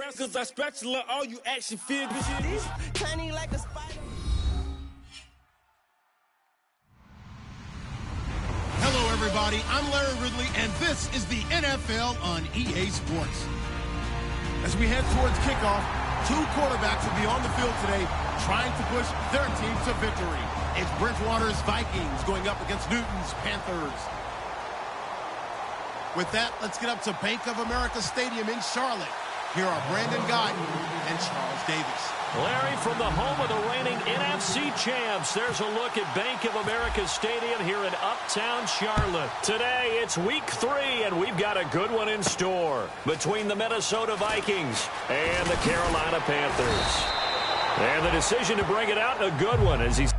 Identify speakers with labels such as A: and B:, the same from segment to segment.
A: wrestlers are spatula all you action figures.
B: Tiny like a spider.
C: Hello, everybody. I'm Larry Ridley, and this is the NFL on EA Sports. As we head towards kickoff, two quarterbacks will be on the field today trying to push their team to victory. It's Bridgewater's Vikings going up against Newton's Panthers. With that, let's get up to Bank of America Stadium in Charlotte. Here are Brandon Gaudin and Charles Davis.
D: Larry, from the home of the reigning NFC champs, there's a look at Bank of America Stadium here in Uptown Charlotte. Today, it's week 3, and we've got a good one in store between the Minnesota Vikings and the Carolina Panthers. And the decision to bring it out, a good one, as he's...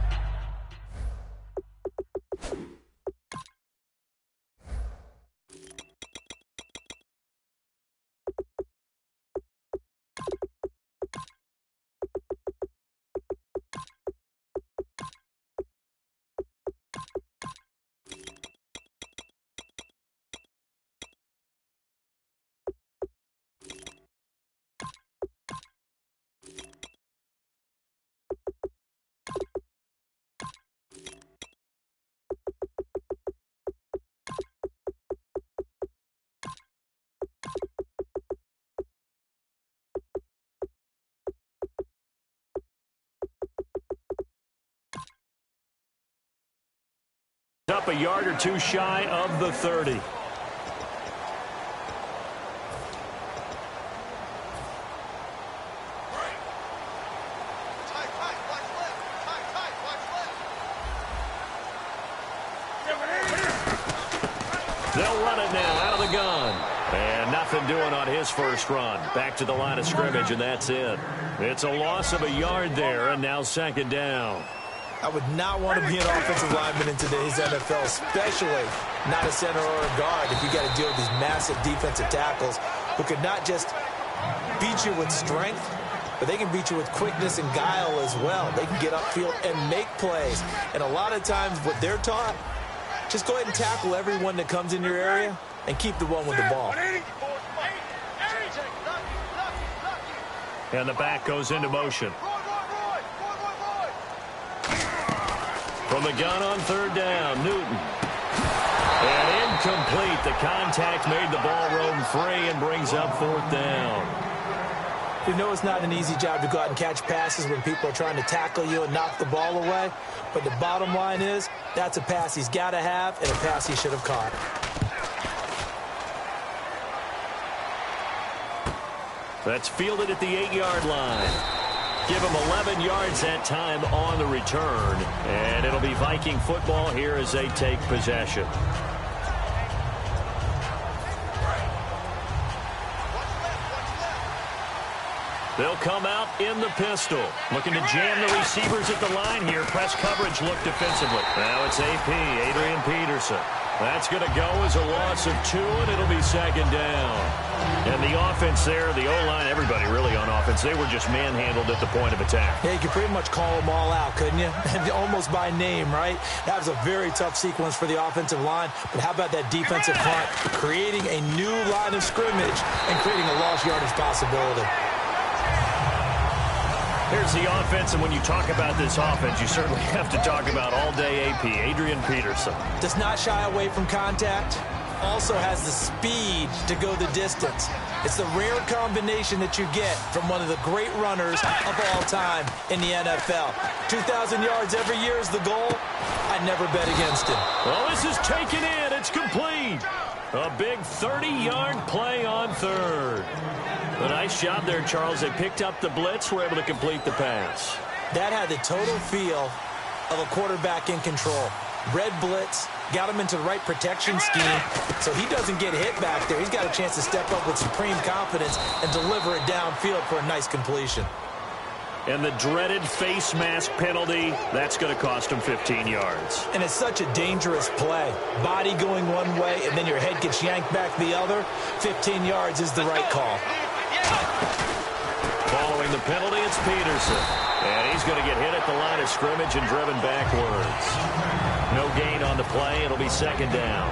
D: up a yard or two shy of the 30. They'll run it now out of the gun. And nothing doing on his first run. Back to the line of scrimmage, and that's it. It's a loss of a yard there, and now second down.
E: I would not want to be an offensive lineman in today's NFL, especially not a center or a guard if you got to deal with these massive defensive tackles who could not just beat you with strength, but they can beat you with quickness and guile as well. They can get upfield and make plays. And a lot of times what they're taught, just go ahead and tackle everyone that comes in your area and keep the one with the ball.
D: And the back goes into motion. From the gun on third down, Newton. And incomplete. The contact made the ball roam free and brings up fourth down.
E: You know it's not an easy job to go out and catch passes when people are trying to tackle you and knock the ball away. But the bottom line is, that's a pass he's got to have and a pass he should have caught.
D: That's fielded at the 8-yard line. Give him 11 yards that time on the return. And it'll be Viking football here as they take possession. They'll come out in the pistol. Looking to jam the receivers at the line here. Press coverage look defensively. Now it's AP, Adrian Peterson. That's going to go as a loss of 2, and it'll be second down. And the offense there, the O-line, everybody really on offense, they were just manhandled at the point of attack.
E: Yeah, you could pretty much call them all out, couldn't you? Almost by name, right? That was a very tough sequence for the offensive line. But how about that defensive front creating a new line of scrimmage and creating a lost yardage possibility?
D: Here's the offense, and when you talk about this offense, you certainly have to talk about all-day AP, Adrian Peterson.
E: Does not shy away from contact. Also has the speed to go the distance. It's the rare combination that you get from one of the great runners of all time in the NFL. 2,000 yards every year is the goal. I'd never bet against him.
D: Well, this is taken in. It's complete. A big 30-yard play on third. A nice job there, Charles. They picked up the blitz, were able to complete the pass.
E: That had the total feel of a quarterback in control. Red blitz, got him into the right protection scheme, so he doesn't get hit back there. He's got a chance to step up with supreme confidence and deliver it downfield for a nice completion.
D: And the dreaded face mask penalty, that's going to cost him 15 yards.
E: And it's such a dangerous play. Body going one way, and then your head gets yanked back the other. 15 yards is the right call.
D: Following the penalty, it's Peterson. And he's going to get hit at the line of scrimmage and driven backwards. No gain on the play. It'll be second down.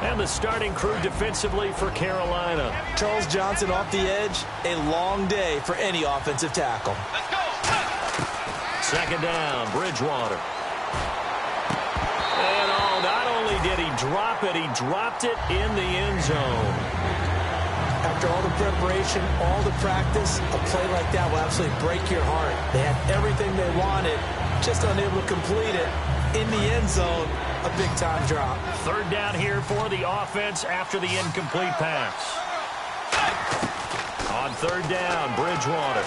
D: And the starting crew defensively for Carolina.
E: Charles Johnson off the edge. A long day for any offensive tackle.
B: Let's go.
D: Second down, Bridgewater. And not only did he drop it, he dropped it in the end zone.
E: After all the preparation, all the practice, a play like that will absolutely break your heart. They had everything they wanted, just unable to complete it. In the end zone, a big-time drop.
D: Third down here for the offense after the incomplete pass. On third down, Bridgewater.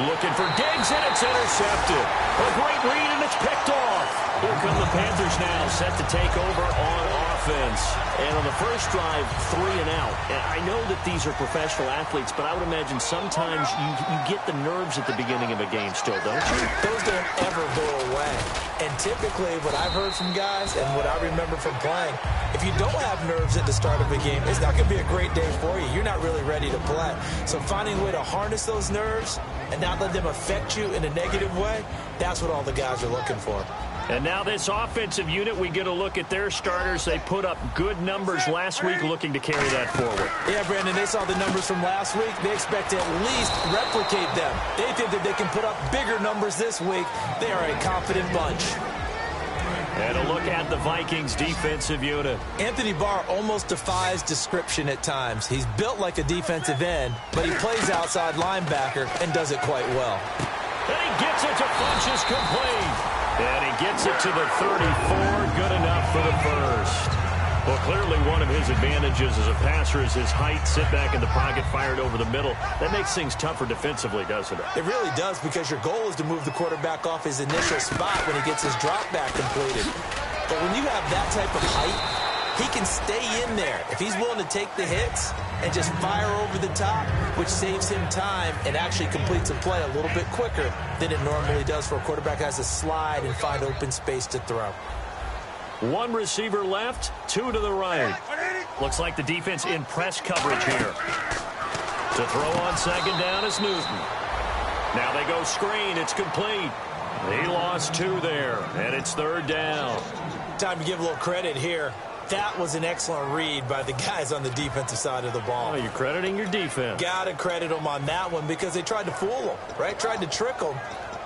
D: Looking for Diggs, and it's intercepted. A great read, and it's picked off. Here come the Panthers now, set to take over on offense. And on the first drive, 3 and out. And I know that these are professional athletes, but I would imagine sometimes you get the nerves at the beginning of a game still, don't you?
E: Those don't ever go away. And typically, what I've heard from guys and what I remember from playing, if you don't have nerves at the start of a game, it's not going to be a great day for you. You're not really ready to play. So finding a way to harness those nerves and not let them affect you in a negative way, that's what all the guys are looking for.
D: And now this offensive unit, we get a look at their starters. They put up good numbers last week, looking to carry that forward.
E: Yeah, Brandon, they saw the numbers from last week. They expect to at least replicate them. They think that they can put up bigger numbers this week. They are a confident bunch.
D: And a look at the Vikings defensive unit.
E: Anthony Barr almost defies description at times. He's built like a defensive end, but he plays outside linebacker and does it quite well.
D: And he gets it to Funchess complete. And he gets it to the 34. Good enough for the first. Well, clearly one of his advantages as a passer is his height. Sit back in the pocket, fired over the middle. That makes things tougher defensively, doesn't it?
E: It really does, because your goal is to move the quarterback off his initial spot when he gets his drop back completed. But when you have that type of height, he can stay in there if he's willing to take the hits and just fire over the top, which saves him time and actually completes a play a little bit quicker than it normally does for a quarterback who has to slide and find open space to throw.
D: One receiver left, 2 to the right. Looks like the defense in press coverage here. To throw on second down is Newton. Now they go screen. It's complete. He lost 2 there, and it's third down.
E: Time to give a little credit here. That was an excellent read by the guys on the defensive side of the ball.
D: Oh, you're crediting your defense.
E: Got to credit them on that one, because they tried to fool them, right? Tried to trick them,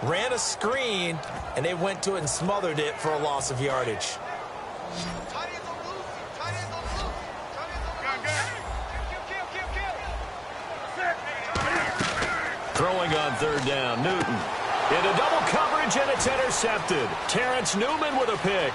E: ran a screen, and they went to it and smothered it for a loss of yardage.
D: Throwing on third down, Newton. Into double coverage, and it's intercepted. Terrence Newman with a pick.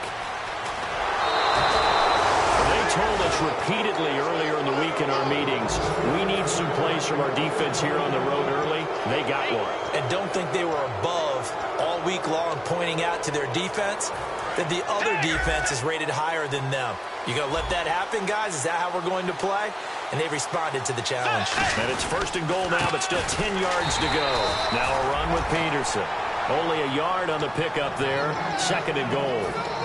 D: They told us repeatedly earlier in the week in our meetings, we need some plays from our defense here on the road early. They got one.
E: And don't think they were above all week long pointing out to their defense that the other defense is rated higher than them. You going to let that happen, guys? Is that how we're going to play? And they responded to the challenge.
D: And it's first and goal now, but still 10 yards to go. Now a run with Peterson. Only a yard on the pickup there. Second and goal.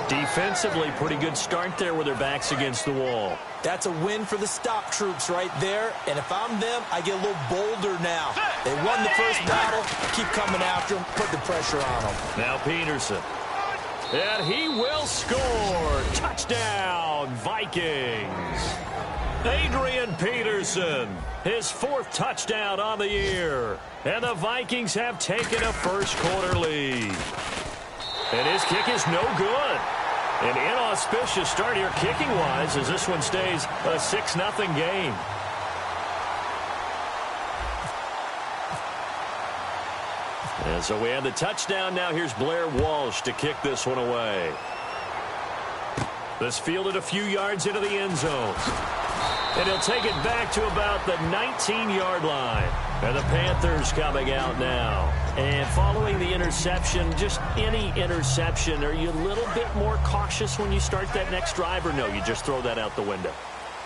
D: Defensively, pretty good start there with their backs against the wall.
E: That's a win for the stop troops right there. And if I'm them, I get a little bolder now. They won the first battle. Keep coming after them. Put the pressure on them.
D: Now Peterson. And he will score. Touchdown, Vikings. Adrian Peterson, his 4th touchdown on the year. And the Vikings have taken a first-quarter lead. And his kick is no good. An inauspicious start here kicking-wise as this one stays a 6-0 game. And so we have the touchdown. Now here's Blair Walsh to kick this one away. This fielded a few yards into the end zone. And he'll take it back to about the 19-yard line. And the Panthers coming out now. And following the interception, just any interception, are you a little bit more cautious when you start that next drive, or no, you just throw that out the window?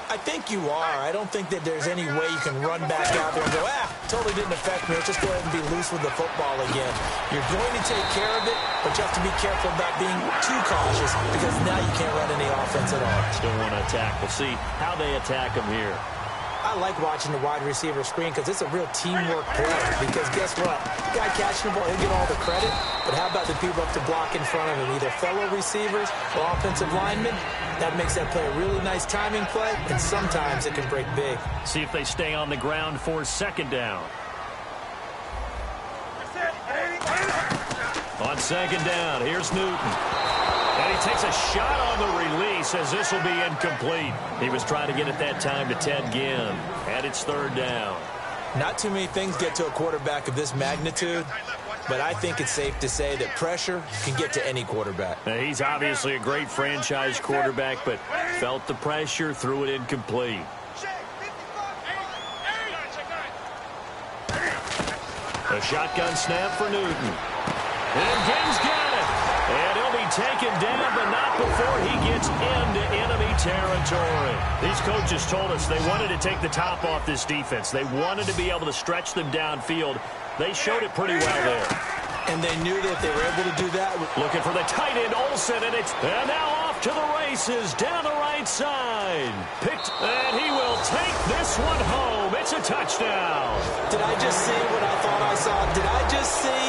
E: I think you are. I don't think that there's any way you can run back out there and go, totally didn't affect me. Let's just go ahead and be loose with the football again. You're going to take care of it, but you have to be careful about being too cautious, because now you can't run any offense at all.
D: Still want to attack. We'll see how they attack them here.
E: I like watching the wide receiver screen because it's a real teamwork play. Because guess what? The guy catching the ball, he'll get all the credit. But how about the people up to block in front of him, either fellow receivers or offensive linemen? That makes that play a really nice timing play, and sometimes it can break big.
D: See if they stay on the ground for second down. On second down, here's Newton. And he takes a shot on the release as this will be incomplete. He was trying to get it that time to Ted Ginn. And it's third down.
E: Not too many things get to a quarterback of this magnitude, but I think it's safe to say that pressure can get to any quarterback.
D: Now, he's obviously a great franchise quarterback, but felt the pressure, threw it incomplete. A shotgun snap for Newton. And Ginn's got it. And he'll be taken down, but not before he gets into enemy territory. These coaches told us they wanted to take the top off this defense. They wanted to be able to stretch them downfield. They showed it pretty well there.
E: And they knew that if they were able to do that.
D: Looking for the tight end, Olsen, and now off to the races down the right side. Picked, and he will take this one home. It's a touchdown.
E: Did I just see what I thought I saw? Did I just see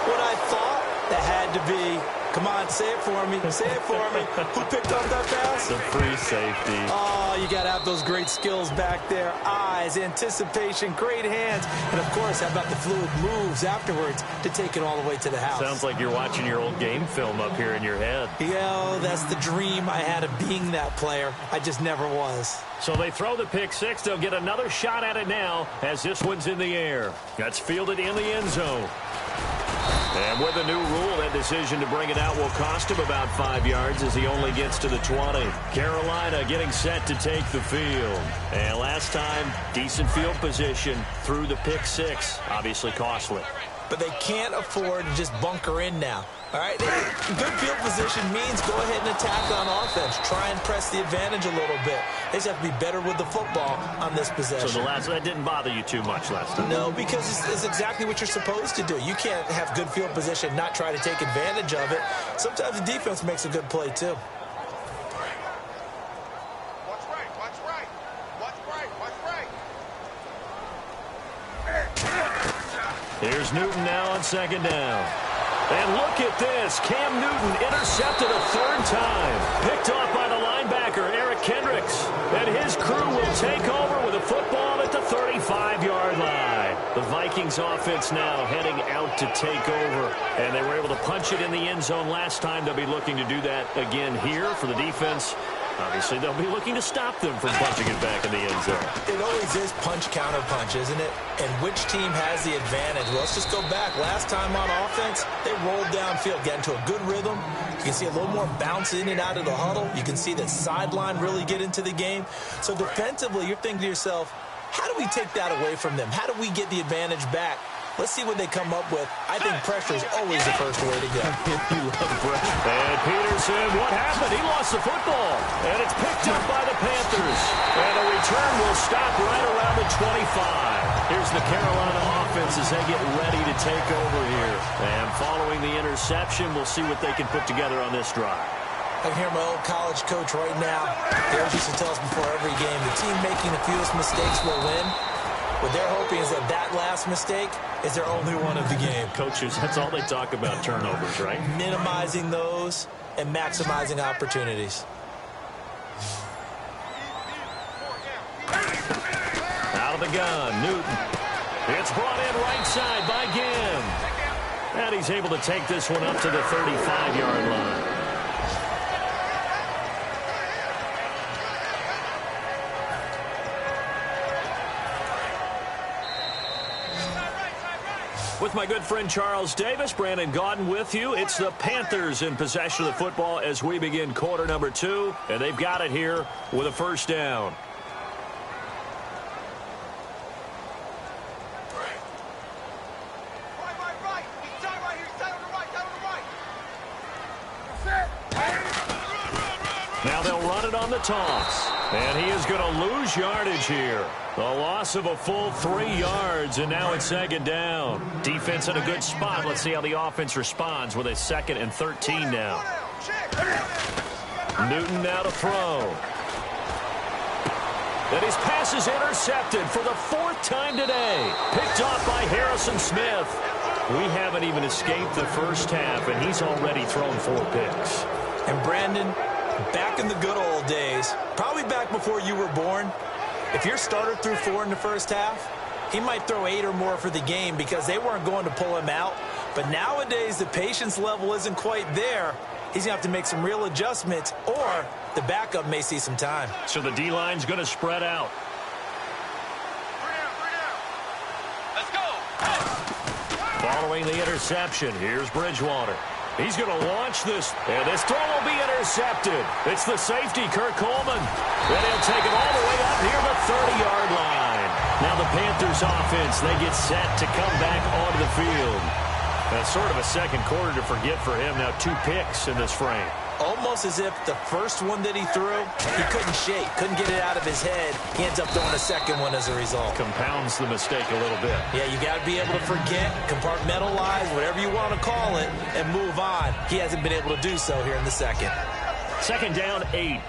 E: what I thought? That had to be. Come on, say it for me. Say it for me. Who picked up that pass?
D: The free safety.
E: Oh, you got to have those great skills back there. Eyes, anticipation, great hands. And, of course, how about the fluid moves afterwards to take it all the way to the house?
D: Sounds like you're watching your old game film up here in your head.
E: Yeah, that's the dream I had of being that player. I just never was.
D: So they throw the pick six. They'll get another shot at it now as this one's in the air. That's fielded in the end zone. And with a new rule, that decision to bring it out will cost him about 5 yards as he only gets to the 20. Carolina getting set to take the field. And last time, decent field position through the pick six. Obviously costly.
E: But they can't afford to just bunker in now. All right, good field position means go ahead and attack on offense. Try and press the advantage a little bit. They just have to be better with the football on this possession.
D: So that didn't bother you too much last time?
E: No, because it's exactly what you're supposed to do. You can't have good field position, not try to take advantage of it. Sometimes the defense makes a good play, too.
D: Here's Newton now on second down. And look at this. Cam Newton intercepted a third time. Picked off by the linebacker, Eric Kendricks. And his crew will take over with a football at the 35-yard line. The Vikings offense now heading out to take over. And they were able to punch it in the end zone last time. They'll be looking to do that again here for the defense. Obviously, they'll be looking to stop them from punching it back in the end zone.
E: It always is punch-counter-punch, isn't it? And which team has the advantage? Well, let's just go back. Last time on offense, they rolled downfield, got into a good rhythm. You can see a little more bounce in and out of the huddle. You can see the sideline really get into the game. So defensively, you're thinking to yourself, how do we take that away from them? How do we get the advantage back? Let's see what they come up with. I think pressure is always the first way to go.
D: You love pressure. And Peterson, what happened? He lost the football. And it's picked up by the Panthers. And a return will stop right around the 25. Here's the Carolina offense as they get ready to take over here. And following the interception, we'll see what they can put together on this drive.
E: I can hear my old college coach right now. They always used to tell us before every game, the team making the fewest mistakes will win. What they're hoping is that last mistake is their only one of the game.
D: Coaches, that's all they talk about, turnovers, right?
E: Minimizing those and maximizing opportunities.
D: Out of the gun, Newton. It's brought in right side by Ginn. And he's able to take this one up to the 35-yard line. With my good friend Charles Davis, Brandon Gaudin with you. It's the Panthers in possession of the football as we begin quarter number 2. And they've got it here with a first down. Now they'll run it on the toss. And he is going to lose yardage here. A loss of a full 3 yards, and now it's second down. Defense in a good spot. Let's see how the offense responds with a 2nd and 13 now. Newton now to throw. And his pass is intercepted for the 4th time today. Picked off by Harrison Smith. We haven't even escaped the first half, and he's already thrown 4 picks.
E: And Brandon, back in the good old days, probably back before you were born, if your starter threw 4 in the first half, he might throw 8 or more for the game because they weren't going to pull him out. But nowadays, the patience level isn't quite there. He's going to have to make some real adjustments, or the backup may see some time.
D: So the D-line's going to spread out.
F: Let's go.
D: Following the interception, here's Bridgewater. He's going to launch this, and this throw will be intercepted. It's the safety, Kurt Coleman. And he'll take it all the way up near the 30-yard line. Now the Panthers offense, they get set to come back onto the field. That's sort of a second quarter to forget for him. Now 2 picks in this frame.
E: Almost as if the first one that he threw, he couldn't shake, couldn't get it out of his head. He ends up throwing a second one as a result.
D: Compounds the mistake a little bit.
E: Yeah, you got to be able to forget, compartmentalize, whatever you want to call it, and move on. He hasn't been able to do so here in the second.
D: 2nd down, 8.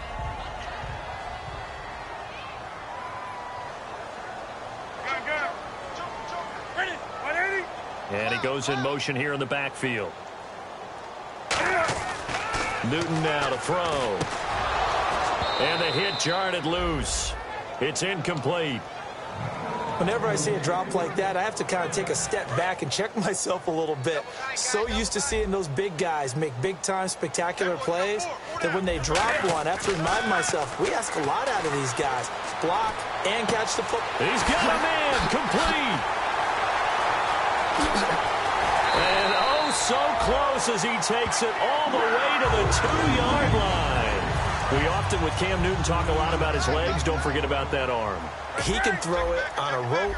D: And he goes in motion here in the backfield. Newton now to throw. And the hit jarred it loose. It's incomplete.
E: Whenever I see a drop like that, I have to kind of take a step back and check myself a little bit. So used to seeing those big guys make big-time spectacular plays that when they drop one, I have to remind myself, we ask a lot out of these guys. Block and catch the football.
D: He's got a man complete. And oh, so close as he takes it all the way to the 2-yard line. We often, with Cam Newton, talk a lot about his legs. Don't forget about that arm.
E: He can throw it on a rope.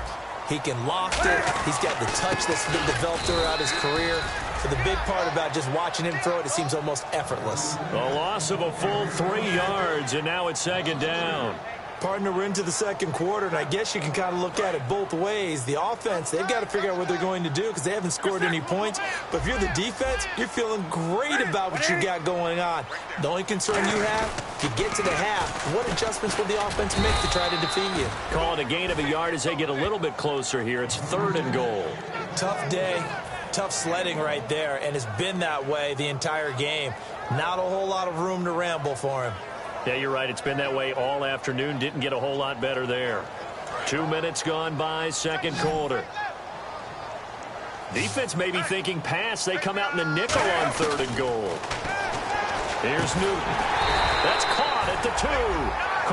E: He can loft it. He's got the touch that's been developed throughout his career. But the big part about just watching him throw it, it seems almost effortless.
D: A loss of a full 3 yards, and now it's 2nd down.
E: Partner, we're into the second quarter, and I guess you can kind of look at it both ways. The offense, they've got to figure out what they're going to do because they haven't scored any points. But if you're the defense, you're feeling great about what you got going on. The only concern you have, you get to the half, what adjustments will the offense make to try to defeat you?
D: Call it a gain of a yard as they get a little bit closer here. It's 3rd and goal.
E: Tough day, tough sledding right there, and it's been that way the entire game. Not a whole lot of room to ramble for him.
D: Yeah, you're right. It's been that way all afternoon. Didn't get a whole lot better there. 2 minutes gone by, second quarter. Defense may be thinking pass. They come out in the nickel on 3rd and goal. Here's Newton. That's caught at the 2.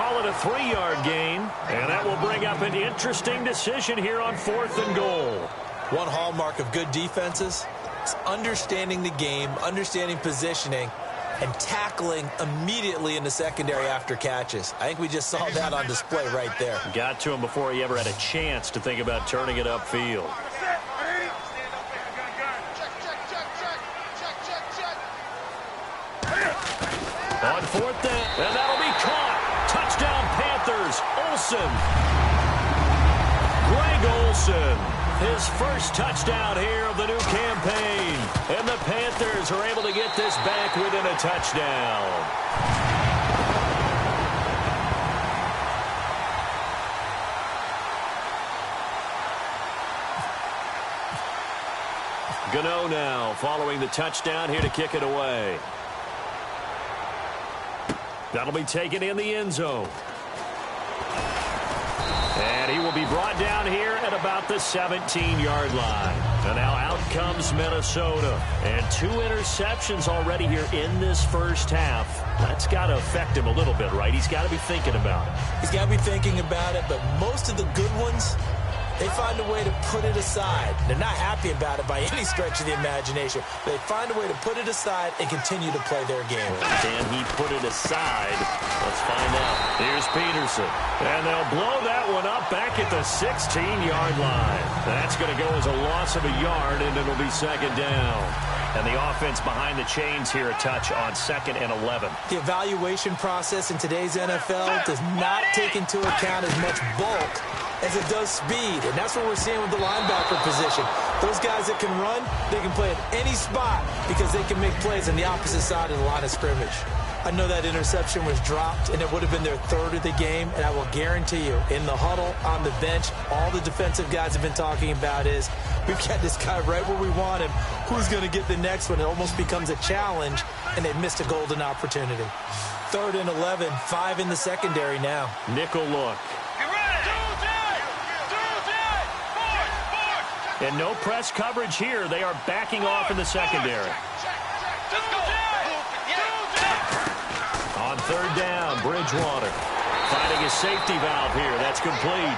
D: Call it a 3-yard gain. And that will bring up an interesting decision here on 4th and goal.
E: One hallmark of good defenses is understanding the game, understanding positioning, and tackling immediately in the secondary after catches. I think we just saw that on display right there.
D: Got to him before he ever had a chance to think about turning it upfield. On 4th down, and that'll be caught. Touchdown Panthers. Olsen. Greg Olsen. His first touchdown here of the new campaign. And the Panthers are able to get this back within a touchdown. Gano now following the touchdown here to kick it away. That'll be taken in the end zone. And he will be brought down here at about the 17-yard line. And now out comes Minnesota. And 2 interceptions already here in this first half. That's got to affect him a little bit, right? He's got to be thinking about it.
E: He's got to be thinking about it, but most of the good ones, they find a way to put it aside. They're not happy about it by any stretch of the imagination. They find a way to put it aside and continue to play their game.
D: Can he put it aside? Let's find out. Here's Peterson. And they'll blow that one up back at the 16-yard line. That's going to go as a loss of a yard, and it'll be 2nd down. And the offense behind the chains here a touch on 2nd and 11.
E: The evaluation process in today's NFL does not take into account as much bulk as it does speed, and that's what we're seeing with the linebacker position. Those guys that can run, they can play at any spot because they can make plays on the opposite side of the line of scrimmage. I know that interception was dropped, and it would have been their third of the game, and I will guarantee you, in the huddle, on the bench, all the defensive guys have been talking about is, we've got this guy right where we want him. Who's going to get the next one? It almost becomes a challenge, and they've missed a golden opportunity. 3rd and 11, 5 in the secondary now.
D: Nickel look. And no press coverage here. They are backing off in the secondary. On 3rd down, Bridgewater finding his safety valve here. That's complete.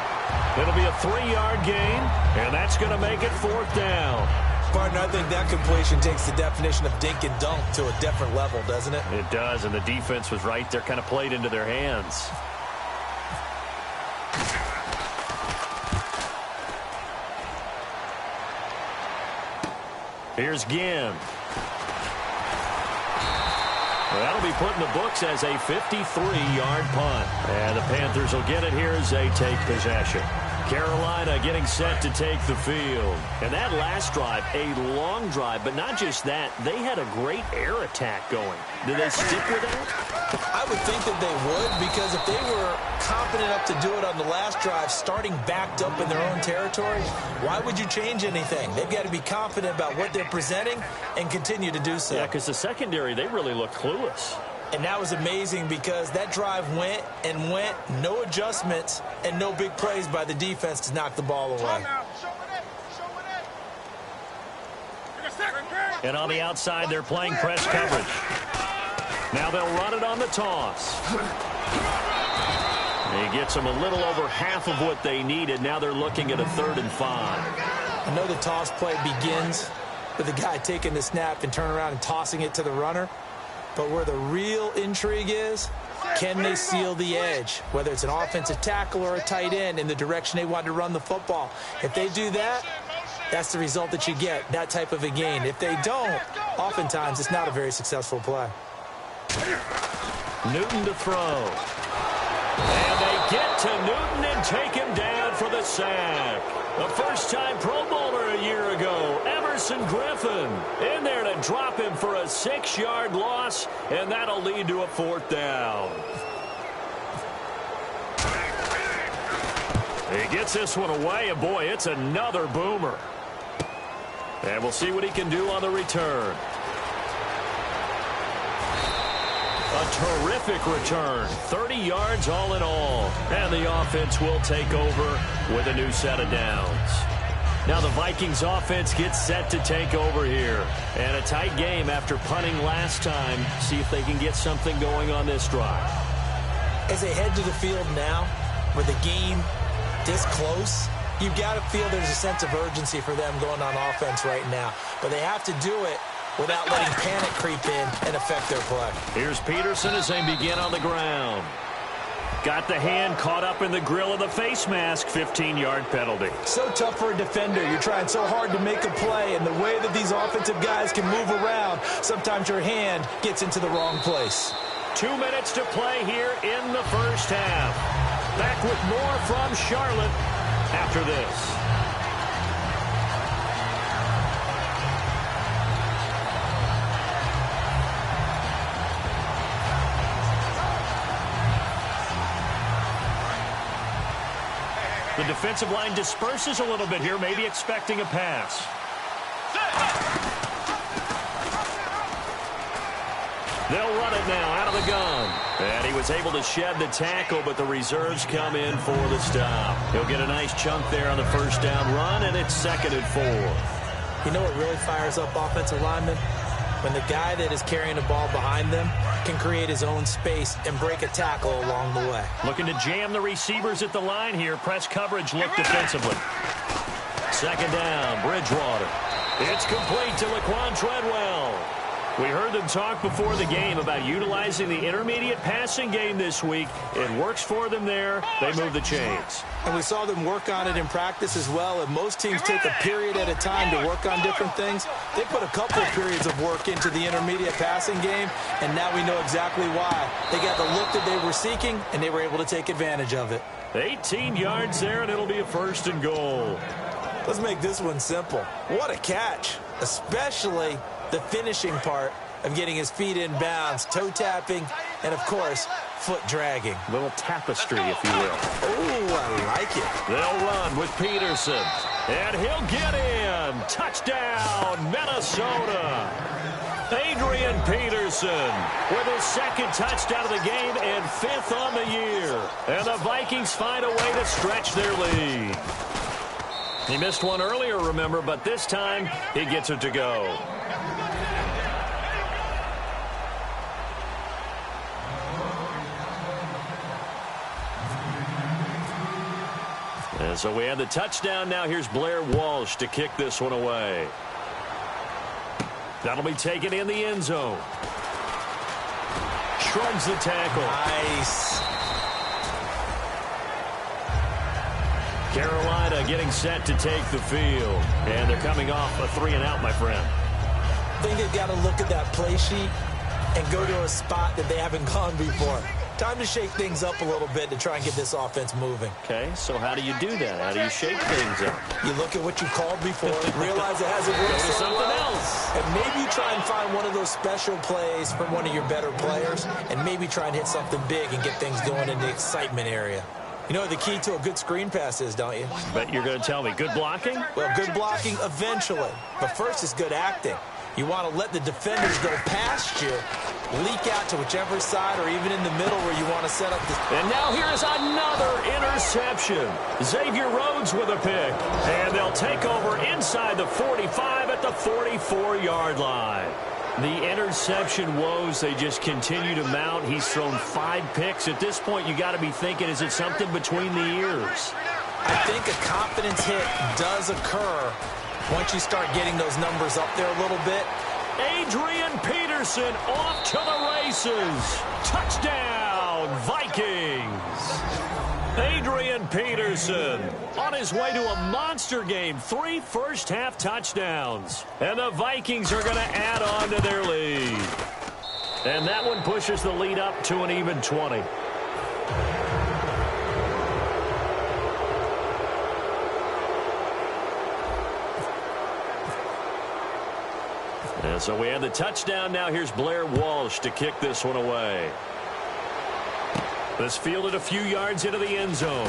D: It'll be a 3-yard gain, and that's going to make it 4th down.
E: Partner, I think that completion takes the definition of dink and dunk to a different level, doesn't it?
D: It does, and the defense was right there, kind of played into their hands. Here's Ginn. Well, that'll be put in the books as a 53-yard punt. And the Panthers will get it here as they take possession. Carolina getting set to take the field. And that last drive, a long drive, but not just that, they had a great air attack going. Did they stick with that?
E: I would think that they would, because if they were confident enough to do it on the last drive, starting backed up in their own territory, why would you change anything? They've got to be confident about what they're presenting and continue to do so.
D: Yeah, because the secondary, they really looked clueless.
E: And that was amazing because that drive went and went, no adjustments, and no big plays by the defense to knock the ball away.
D: And on the outside, they're playing press coverage. Now they'll run it on the toss. He gets them a little over half of what they needed. Now they're looking at a 3rd and 5.
E: I know the toss play begins with the guy taking the snap and turning around and tossing it to the runner. But where the real intrigue is, can they seal the edge? Whether it's an offensive tackle or a tight end in the direction they want to run the football. If they do that, that's the result that you get, that type of a gain. If they don't, oftentimes it's not a very successful play.
D: Newton to throw. And they get to Newton and take him down for the sack. A first-time Pro Bowler a year ago, Everson Griffin, in there to drop him for a 6-yard loss, and that'll lead to a 4th down. He gets this one away, and boy, it's another boomer. And we'll see what he can do on the return. A terrific return, 30 yards all in all. And the offense will take over with a new set of downs. Now the Vikings offense gets set to take over here. And a tight game after punting last time. See if they can get something going on this drive.
E: As they head to the field now, with the game this close, you've got to feel there's a sense of urgency for them going on offense right now. But they have to do it without letting panic creep in and affect their play.
D: Here's Peterson as they begin on the ground. Got the hand caught up in the grill of the face mask, 15-yard penalty.
E: So tough for a defender. You're trying so hard to make a play, and the way that these offensive guys can move around, sometimes your hand gets into the wrong place.
D: 2 minutes to play here in the first half. Back with more from Charlotte after this. The defensive line disperses a little bit here, maybe expecting a pass. They'll run it now out of the gun. And he was able to shed the tackle, but the reserves come in for the stop. He'll get a nice chunk there on the first down run, and it's 2nd and 4.
E: You know what really fires up offensive linemen? When the guy that is carrying the ball behind them can create his own space and break a tackle along the way.
D: Looking to jam the receivers at the line here. Press coverage, look defensively. 2nd down, Bridgewater. It's complete to Laquan Treadwell. We heard them talk before the game about utilizing the intermediate passing game this week. It works for them there. They move the chains.
E: And we saw them work on it in practice as well. And most teams take a period at a time to work on different things. They put a couple of periods of work into the intermediate passing game, and now we know exactly why. They got the look that they were seeking, and they were able to take advantage of it.
D: 18 yards there, and it'll be a 1st and goal.
E: Let's make this one simple. What a catch, especially the finishing part of getting his feet in bounds, toe tapping, and of course, foot dragging.
D: Little tapestry, if you will.
E: Oh, I like it.
D: They'll run with Peterson. And he'll get in. Touchdown, Minnesota. Adrian Peterson with his second touchdown of the game and 5th on the year. And the Vikings find a way to stretch their lead. He missed one earlier, remember, but this time he gets it to go. And so we have the touchdown. Now here's Blair Walsh to kick this one away. That'll be taken in the end zone. Shrugs the tackle.
E: Nice.
D: Carolina getting set to take the field. And they're coming off a 3-and-out, my friend.
E: I think they've got to look at that play sheet and go to a spot that they haven't gone before. Time to shake things up a little bit to try and get this offense moving.
D: Okay, so how do you do that? How do you shake things up?
E: You look at what you called before, realize it hasn't worked
D: Go to
E: so
D: something
E: well,
D: else.
E: and maybe try and find one of those special plays from one of your better players, and maybe try and hit something big and get things going in the excitement area. You know what the key to a good screen pass is, don't you?
D: Bet you're going to tell me. Good blocking?
E: Well, good blocking eventually, but first is good acting. You want to let the defenders go past you, leak out to whichever side or even in the middle where you want to set up the...
D: And now here's another interception. Xavier Rhodes with a pick. And they'll take over inside the 45 at the 44-yard line. The interception woes, they just continue to mount. He's thrown 5 picks. At this point, you got to be thinking, is it something between the ears?
E: I think a confidence hit does occur once you start getting those numbers up there a little bit.
D: Adrian Peterson off to the races. Touchdown, Vikings. Adrian Peterson on his way to a monster game. 3 first-half touchdowns. And the Vikings are going to add on to their lead. And that one pushes the lead up to an even 20. And so we have the touchdown. Now here's Blair Walsh to kick this one away. This fielded a few yards into the end zone.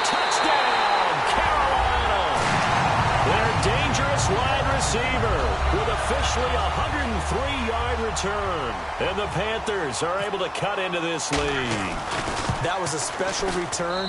D: Touchdown, Carolina! Their dangerous wide receiver with officially a 103-yard return. And the Panthers are able to cut into this lead.
E: That was a special return,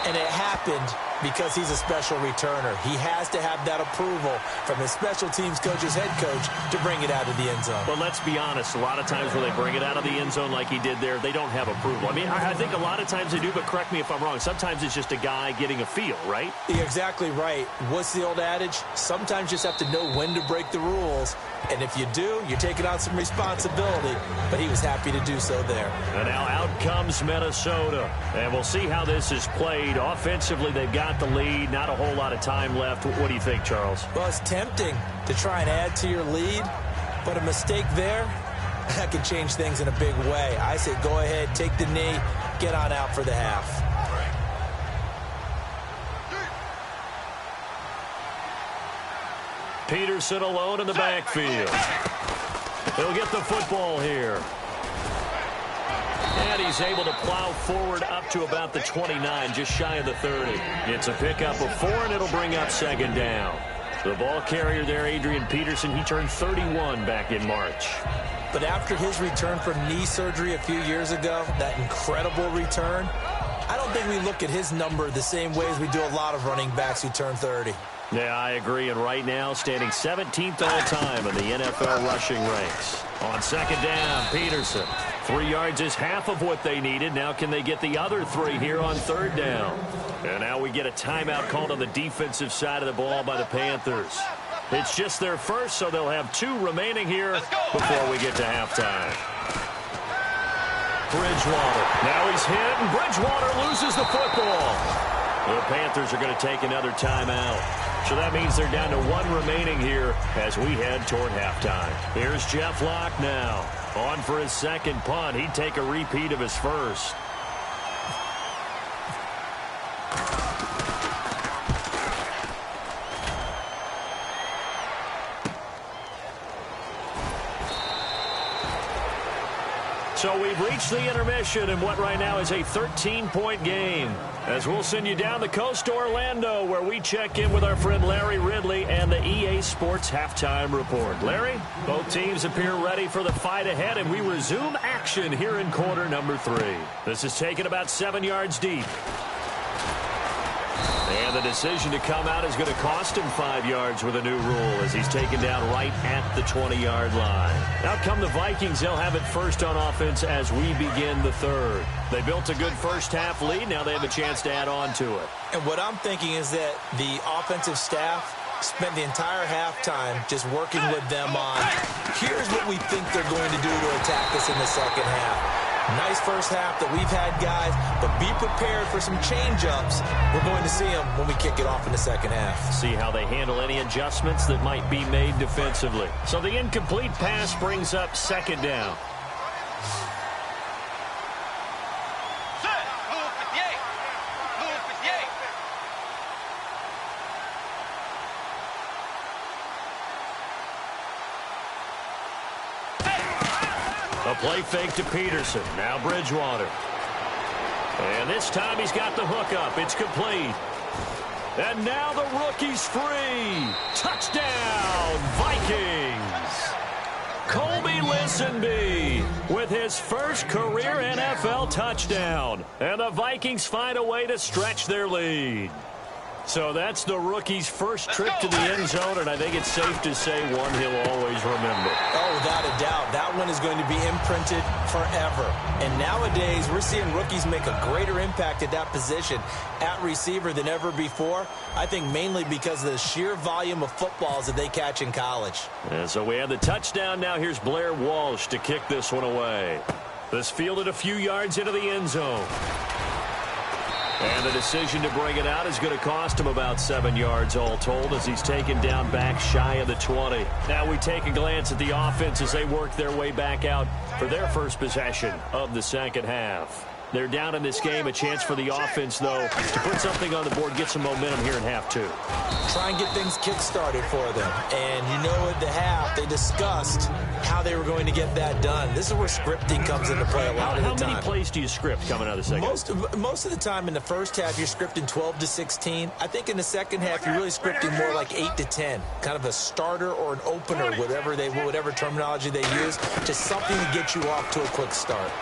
E: and it happened because he's a special returner. He has to have that approval from his special teams coach's head coach to bring it out of the end zone.
D: But let's be honest, a lot of times when they bring it out of the end zone like he did there, they don't have approval. I mean, I think a lot of times they do, but correct me if I'm wrong. Sometimes it's just a guy getting a feel, right?
E: You're exactly right. What's the old adage? Sometimes you just have to know when to break the rules. And if you do, you're taking on some responsibility. But he was happy to do so there.
D: And now out comes Minnesota. And we'll see how this is played. Offensively, they've got the lead. Not a whole lot of time left. What do you think, Charles?
E: Well, it's tempting to try and add to your lead. But a mistake there, that can change things in a big way. I say go ahead, take the knee, get on out for the half.
D: Peterson alone in the backfield. He'll get the football here. And he's able to plow forward up to about the 29, just shy of the 30. It's a pickup of 4, and it'll bring up second down. The ball carrier there, Adrian Peterson, he turned 31 back in March.
E: But after his return from knee surgery a few years ago, that incredible return, I don't think we look at his number the same way as we do a lot of running backs who turn 30.
D: Yeah, I agree. And right now, standing 17th all time in the NFL rushing ranks. On second down, Peterson. 3 yards is half of what they needed. Now can they get the other 3 here on third down? And now we get a timeout called on the defensive side of the ball by the Panthers. It's just their first, so they'll have 2 remaining here before we get to halftime. Bridgewater. Now he's hit, and Bridgewater loses the football. The Panthers are going to take another timeout. So that means they're down to 1 remaining here as we head toward halftime. Here's Jeff Locke now. On for his second punt. He'd take a repeat of his first. So we've reached the intermission in what right now is a 13-point game. As we'll send you down the coast to Orlando, where we check in with our friend Larry Ridley and the EA Sports Halftime Report. Larry, both teams appear ready for the fight ahead, and we resume action here in quarter number 3. This is taken about 7 yards deep. And the decision to come out is going to cost him 5 yards with a new rule as he's taken down right at the 20-yard line. Out come the Vikings. They'll have it first on offense as we begin the third. They built a good first-half lead. Now they have a chance to add on to it.
E: And what I'm thinking is that the offensive staff spent the entire halftime just working with them on, here's what we think they're going to do to attack us in the second half. Nice first half that we've had, guys, but be prepared for some change-ups. We're going to see them when we kick it off in the second half.
D: See how they handle any adjustments that might be made defensively. So the incomplete pass brings up second down. A play fake to Peterson. Now Bridgewater. And this time he's got the hook up. It's complete. And now the rookie's free. Touchdown, Vikings. Colby Listenbee with his first career NFL touchdown. And the Vikings find a way to stretch their lead. So that's the rookie's first trip to the end zone, and I think it's safe to say one he'll always remember.
E: Oh, without a doubt. That one is going to be imprinted forever. And nowadays, we're seeing rookies make a greater impact at that position at receiver than ever before. I think mainly because of the sheer volume of footballs that they catch in college.
D: And so we have the touchdown. Now here's Blair Walsh to kick this one away. This fielded a few yards into the end zone. And the decision to bring it out is going to cost him about 7 yards all told as he's taken down back shy of the 20. Now we take a glance at the offense as they work their way back out for their first possession of the second half. They're down in this game. A chance for the offense, though, to put something on the board, get some momentum here in half 2.
E: Try and get things kick-started for them. And you know at the half, they discussed how they were going to get that done. This is where scripting comes into play a lot of the time.
D: How many plays do you script coming out of the second?
E: Most of the time in the first half, you're scripting 12 to 16. I think in the second half, you're really scripting more like 8 to 10. Kind of a starter or an opener, whatever terminology they use. Just something to get you off to a quick start.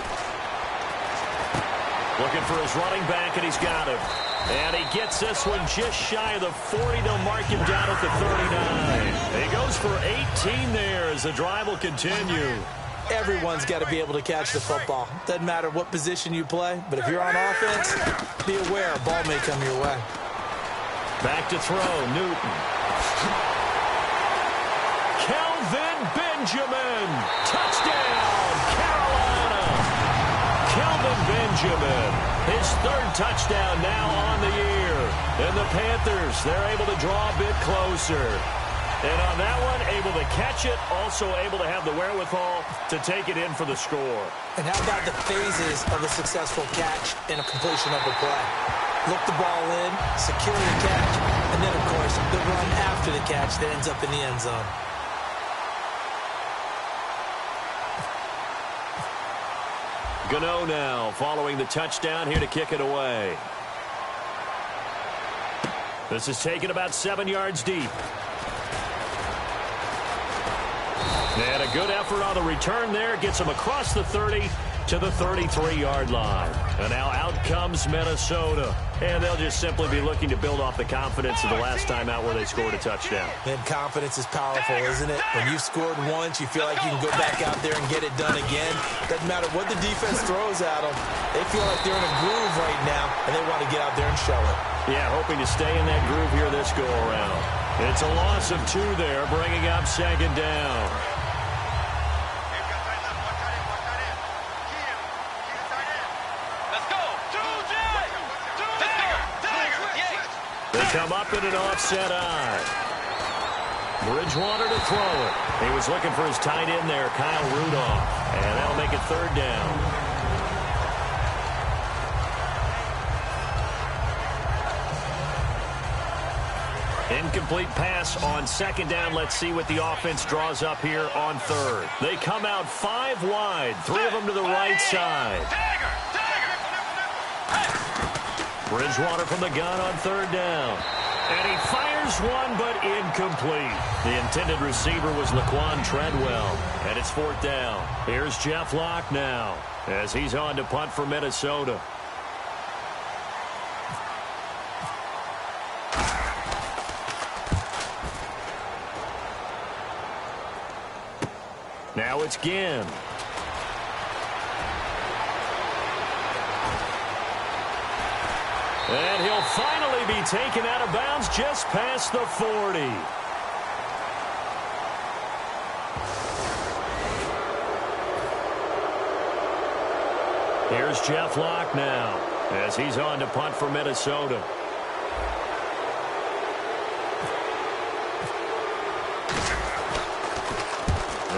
D: Looking for his running back, and he's got him. And he gets this one just shy of the 40. They'll mark him down at the 39. He goes for 18 there as the drive will continue.
E: Everyone's got to be able to catch the football. Doesn't matter what position you play, but if you're on offense, be aware a ball may come your way.
D: Back to throw, Newton. Kelvin Benjamin. Touchdown, Carolina. Kelvin Benjamin, his third touchdown now on the year. And the Panthers, they're able to draw a bit closer. And on that one, able to catch it, also able to have the wherewithal to take it in for the score.
E: And how about the phases of a successful catch and a completion of a play? Look the ball in, secure the catch, and then, of course, the run after the catch that ends up in the end zone.
D: Gano now following the touchdown here to kick it away. This is taken about 7 yards deep. And a good effort on the return there. Gets him across the 30 to the 33-yard line. And now out comes Minnesota. And they'll just simply be looking to build off the confidence of the last time out where they scored a touchdown.
E: And confidence is powerful, isn't it? When you've scored once, you feel like you can go back out there and get it done again. Doesn't matter what the defense throws at them. They feel like they're in a groove right now, and they want to get out there and show it.
D: Yeah, hoping to stay in that groove here this go-around. It's a loss of 2 there, bringing up second down. Come up in an offset eye. Bridgewater to throw it. He was looking for his tight end there, Kyle Rudolph. And that'll make it third down. Incomplete pass on second down. Let's see what the offense draws up here on third. They come out 5 wide, 3 of them to the right side. Bridgewater from the gun on third down. And he fires one, but incomplete. The intended receiver was Laquan Treadwell. And it's 4th down. Here's Jeff Locke now as he's on to punt for Minnesota. Now it's Ginn. And he'll finally be taken out of bounds just past the 40. Here's Jeff Locke now as he's on to punt for Minnesota.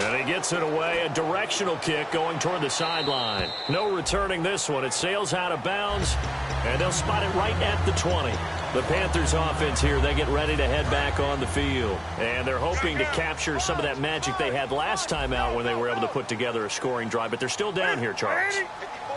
D: And he gets it away, a directional kick going toward the sideline. No returning this one. It sails out of bounds, and they'll spot it right at the 20. The Panthers offense here, they get ready to head back on the field. And they're hoping to capture some of that magic they had last time out when they were able to put together a scoring drive. But they're still down here, Charles.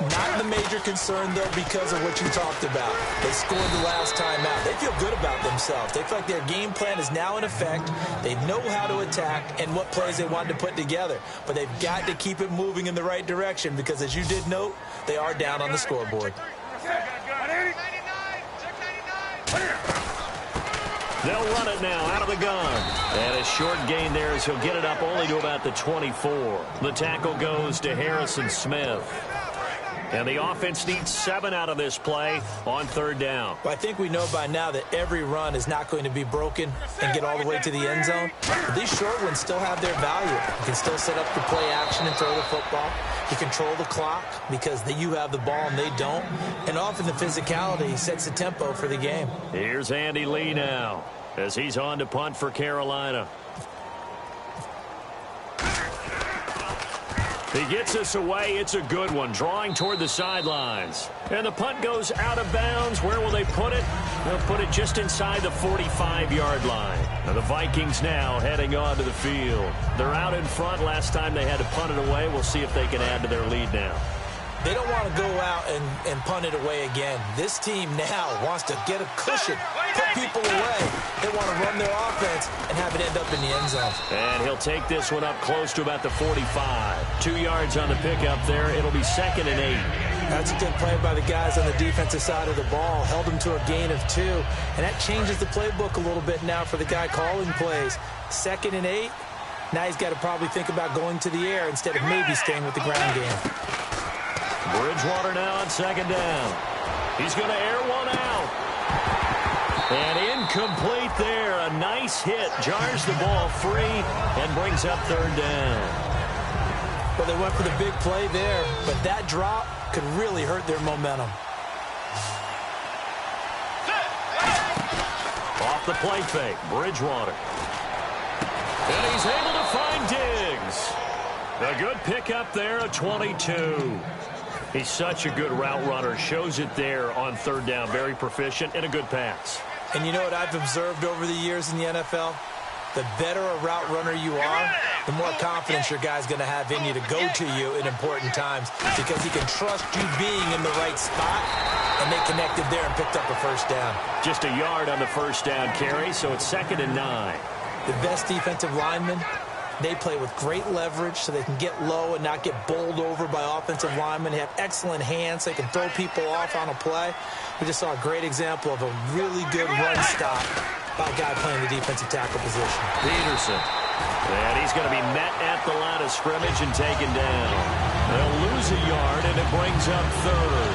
E: Not the major concern, though, because of what you talked about. They scored the last time out. They feel good about themselves. They feel like their game plan is now in effect. They know how to attack and what plays they want to put together. But they've got to keep it moving in the right direction because, as you did note, they are down on the scoreboard.
D: They'll run it now out of the gun. And a short gain there as he'll get it up only to about the 24. The tackle goes to Harrison Smith. And the offense needs 7 out of this play on third down.
E: Well, I think we know by now that every run is not going to be broken and get all the way to the end zone. But these short ones still have their value. You can still set up the play action and throw the football. You control the clock because you have the ball and they don't. And often the physicality sets the tempo for the game.
D: Here's Andy Lee now as he's on to punt for Carolina. He gets us away. It's a good one, drawing toward the sidelines. And the punt goes out of bounds. Where will they put it? They'll put it just inside the 45-yard line. Now the Vikings now heading on to the field. They're out in front. Last time they had to punt it away. We'll see if they can add to their lead now.
E: They don't want to go out and punt it away again. This team now wants to get a cushion, put people away. They want to run their offense and have it end up in the end zone.
D: And he'll take this one up close to about the 45. 2 yards on the pickup there. It'll be 2nd and 8.
E: That's a good play by the guys on the defensive side of the ball. Held them to a gain of 2. And that changes the playbook a little bit now for the guy calling plays. 2nd and 8. Now he's got to probably think about going to the air instead of maybe staying with the ground game.
D: Bridgewater now on 2nd down. He's going to air one out. And incomplete there. A nice hit. Jars the ball free and brings up 3rd down.
E: Well, they went for the big play there, but that drop could really hurt their momentum.
D: Off the play fake, Bridgewater. And he's able to find Diggs. A good pickup there, a 22. He's such a good route runner. Shows it there on 3rd down. Very proficient and a good pass.
E: And you know what I've observed over the years in the NFL? The better a route runner you are, the more confidence your guy's going to have in you to go to you in important times because he can trust you being in the right spot, and they connected there and picked up a 1st down.
D: Just a yard on the 1st down carry, so it's 2nd and 9.
E: The best defensive linemen, they play with great leverage so they can get low and not get bowled over by offensive linemen. They have excellent hands. They can throw people off on a play. We just saw a great example of a really good run stop by a guy playing the defensive tackle position.
D: Peterson. And he's going to be met at the line of scrimmage and taken down. They'll lose a yard, and it brings up 3rd.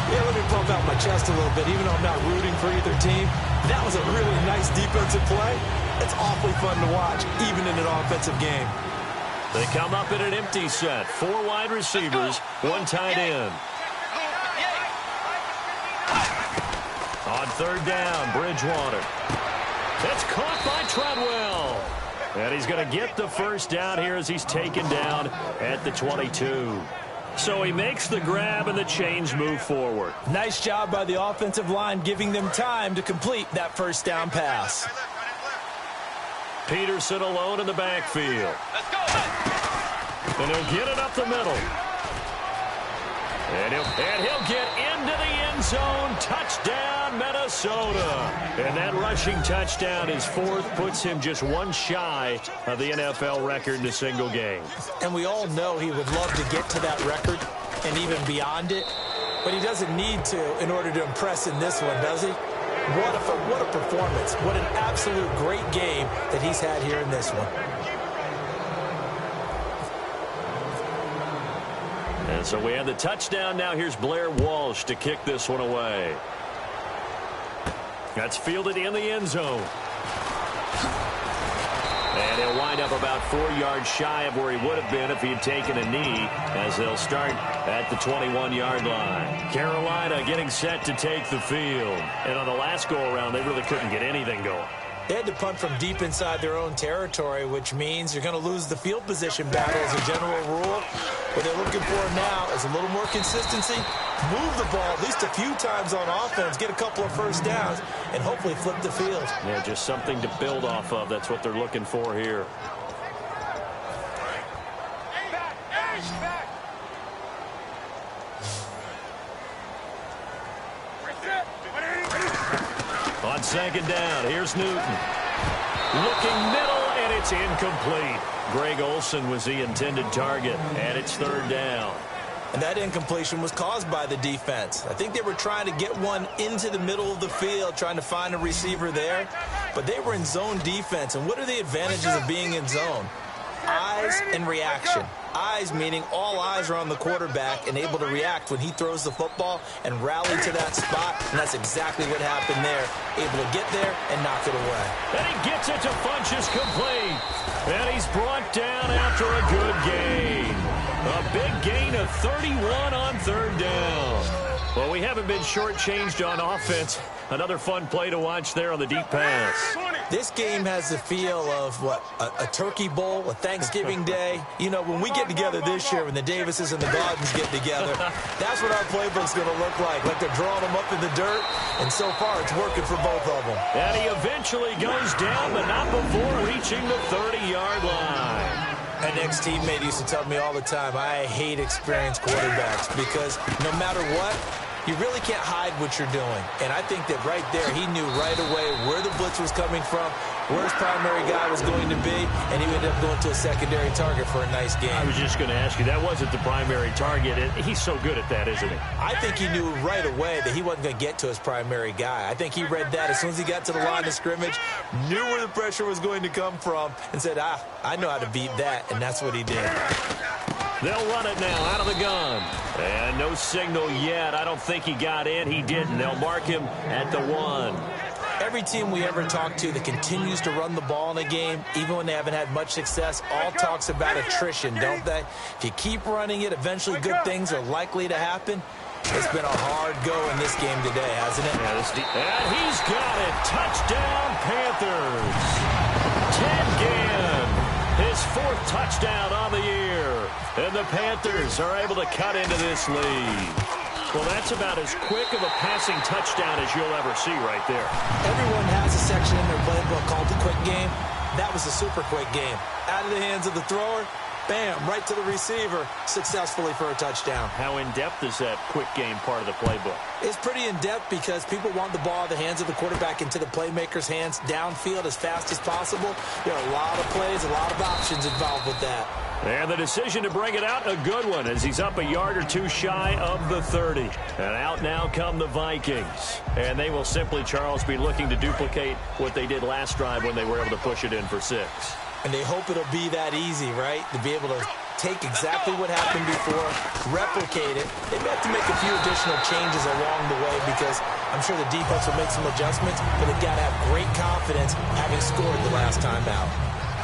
E: Yeah, let me pump out my chest a little bit. Even though I'm not rooting for either team, that was a really nice defensive play. It's awfully fun to watch, even in an offensive game.
D: They come up in an empty set. 4 wide receivers, 1 tight end. On 3rd down, Bridgewater. That's caught by Treadwell. And he's going to get the 1st down here as he's taken down at the 22. So he makes the grab and the chains move forward.
E: Nice job by the offensive line giving them time to complete that 1st down pass.
D: Peterson alone in the backfield.
F: Let's go.
D: And he'll get it up the middle. And he'll get into the end zone. Touchdown, Minnesota. And that rushing touchdown, his fourth, puts him just one shy of the NFL record in a single game.
E: And we all know he would love to get to that record and even beyond it. But he doesn't need to in order to impress in this one, does he? What a performance. What an absolute great game that he's had here in this one.
D: And so we have the touchdown. Now here's Blair Walsh to kick this one away. That's fielded in the end zone. And he'll wind up about 4 yards shy of where he would have been if he had taken a knee, as they'll start at the 21-yard line. Carolina getting set to take the field. And on the last go-around, they really couldn't get anything going.
E: They had to punt from deep inside their own territory, which means you're going to lose the field position battle as a general rule. What they're looking for now is a little more consistency, move the ball at least a few times on offense, get a couple of first downs, and hopefully flip the field.
D: Yeah, just something to build off of. That's what they're looking for here. On second down, here's Newton. Looking middle, and it's incomplete. Greg Olsen was the intended target, and it's third down.
E: And that incompletion was caused by the defense. I think they were trying to get one into the middle of the field, trying to find a receiver there. But they were in zone defense. And what are the advantages of being in zone? Eyes and reaction. Eyes meaning all eyes are on the quarterback and able to react when he throws the football and rally to that spot. And that's exactly what happened there. Able to get there and knock it away.
D: And he gets it to Funchess complete. And he's brought down after a good gain. A big gain of 31 on third down. Well, we haven't been shortchanged on offense. Another fun play to watch there on the deep pass.
E: This game has the feel of, what, a turkey bowl, a Thanksgiving day. You know, when we get together this year, when the Davises and the Gardens get together, that's what our playbook's going to look like they're drawing them up in the dirt, and so far it's working for both of them.
D: And he eventually goes down, but not before reaching the 30-yard line.
E: An ex-teammate used to tell me all the time, I hate experienced quarterbacks because no matter what, you really can't hide what you're doing. And I think that right there, he knew right away where the blitz was coming from, where his primary guy was going to be, and he ended up going to a secondary target for a nice game.
D: I was just going to ask you, that wasn't the primary target. He's so good at that, isn't he?
E: I think he knew right away that he wasn't going to get to his primary guy. I think he read that as soon as he got to the line of scrimmage, knew where the pressure was going to come from, and said, I know how to beat that, and that's what he did.
D: They'll run it now out of the gun. And no signal yet. I don't think he got in. He didn't. They'll mark him at the 1.
E: Every team we ever talk to that continues to run the ball in a game, even when they haven't had much success, all talks about attrition, don't they? If you keep running it, eventually good things are likely to happen. It's been a hard go in this game today, hasn't it?
D: And he's got it. Touchdown, Panthers. Ted Ginn, his 4th touchdown on the year. And the Panthers are able to cut into this lead. Well, that's about as quick of a passing touchdown as you'll ever see right there.
E: Everyone has a section in their playbook called the quick game. That was a super quick game. Out of the hands of the thrower, bam, right to the receiver, successfully for a touchdown.
D: How in-depth is that quick game part of the playbook?
E: It's pretty in-depth because people want the ball out of the hands of the quarterback into the playmaker's hands downfield as fast as possible. There are a lot of plays, a lot of options involved with that.
D: And the decision to bring it out, a good one, as he's up a yard or two shy of the 30. And out now come the Vikings. And they will simply, Charles, be looking to duplicate what they did last drive when they were able to push it in for 6.
E: And they hope it'll be that easy, right? To be able to take exactly what happened before, replicate it. They may have to make a few additional changes along the way because I'm sure the defense will make some adjustments, but they've got to have great confidence having scored the last time out.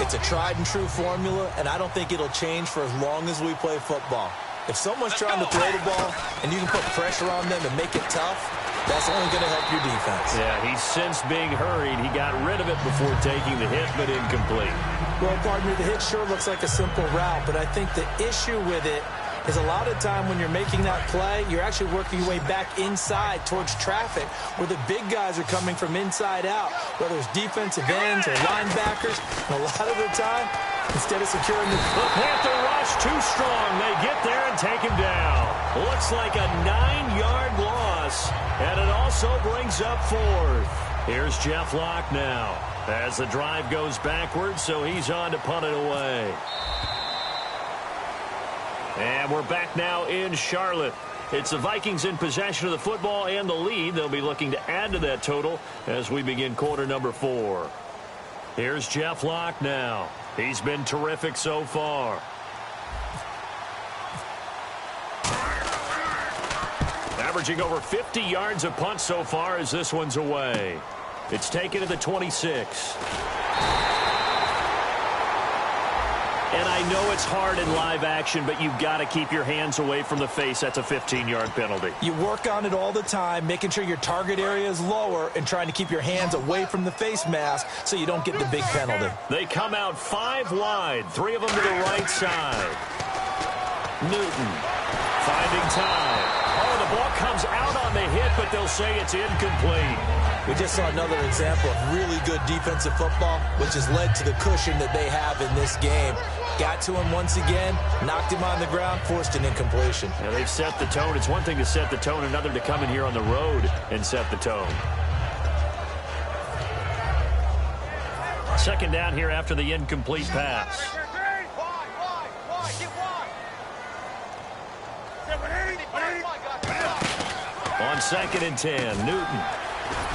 E: It's a tried-and-true formula, and I don't think it'll change for as long as we play football. If someone's trying to throw the ball and you can put pressure on them and make it tough, that's only going to help your defense.
D: Yeah, he's since being hurried. He got rid of it before taking the hit, but incomplete.
E: Well, partner, the hit sure looks like a simple route, but I think the issue with it is a lot of time when you're making that play, you're actually working your way back inside towards traffic where the big guys are coming from inside out, whether it's defensive ends or linebackers. And a lot of the time, instead of securing the
D: Panther rush too strong. They get there and take him down. Looks like a 9-yard loss, and it also brings up 4th. Here's Jeff Locke now as the drive goes backwards, so he's on to punt it away. And we're back now in Charlotte. It's the Vikings in possession of the football and the lead. They'll be looking to add to that total as we begin quarter number 4. Here's Jeff Locke now. He's been terrific so far. Averaging over 50 yards a punt so far as this one's away. It's taken to the 26. And I know it's hard in live action, but you've got to keep your hands away from the face. That's a 15-yard penalty.
E: You work on it all the time, making sure your target area is lower and trying to keep your hands away from the face mask so you don't get the big penalty.
D: They come out 5 wide, 3 of them to the right side. Newton finding time. Oh, the ball comes out on the hit, but they'll say it's incomplete.
E: We just saw another example of really good defensive football, which has led to the cushion that they have in this game. Got to him once again, knocked him on the ground, forced an incompletion.
D: Now they've set the tone. It's one thing to set the tone, another to come in here on the road and set the tone. Second down here after the incomplete pass. On 2nd and 10, Newton.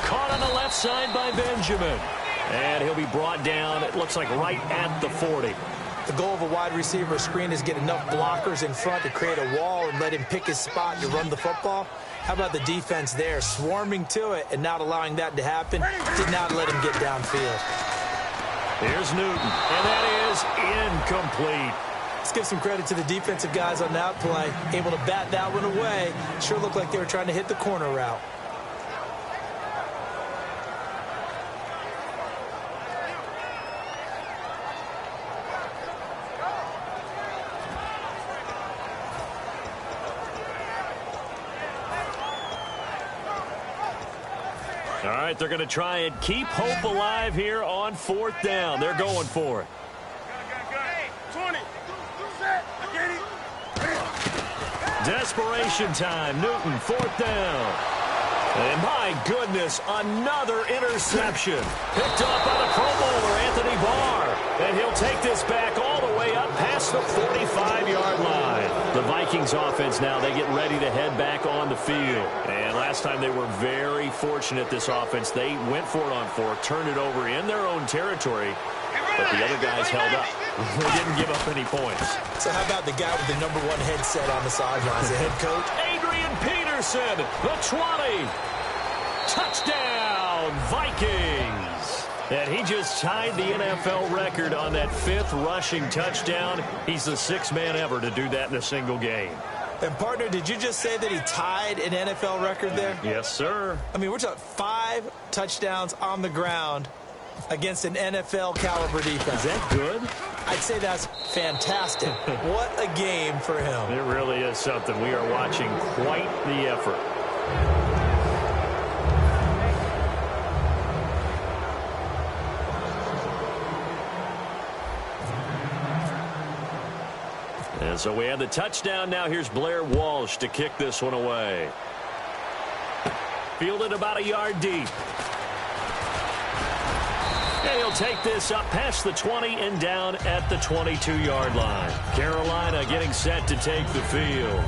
D: Caught on the left side by Benjamin. And he'll be brought down, it looks like right at the 40.
E: The goal of a wide receiver screen is get enough blockers in front to create a wall and let him pick his spot to run the football. How about the defense there, swarming to it and not allowing that to happen? Did not let him get downfield.
D: Here's Newton, and that is incomplete.
E: Let's give some credit to the defensive guys on that play. Able to bat that one away. Sure looked like they were trying to hit the corner route.
D: All right, they're going to try and keep hope alive here on 4th down. They're going for it.
A: 20.
D: Desperation time. Newton, 4th down. And my goodness, another interception. Picked up by the Pro Bowler, Anthony Barr. And he'll take this back all the way up past the 45-yard line. The Vikings offense now, they get ready to head back on the field. And last time they were very fortunate, this offense. They went for it on 4, turned it over in their own territory. But the other guys held up. They didn't give up any points.
E: So how about the guy with the #1 headset on the sidelines, the head coach?
D: Adrian Peterson, the 20. Touchdown, Vikings. And he just tied the NFL record on that 5th rushing touchdown. He's the 6th man ever to do that in a single game.
E: And, partner, did you just say that he tied an NFL record there?
D: Yes, sir.
E: I mean, we're talking 5 touchdowns on the ground against an NFL-caliber defense.
D: Is that good?
E: I'd say that's fantastic. What a game for him.
D: It really is something. We are watching quite the effort. And so we have the touchdown. Now here's Blair Walsh to kick this one away. Fielded about a yard deep. And he'll take this up past the 20 and down at the 22-yard line. Carolina getting set to take the field.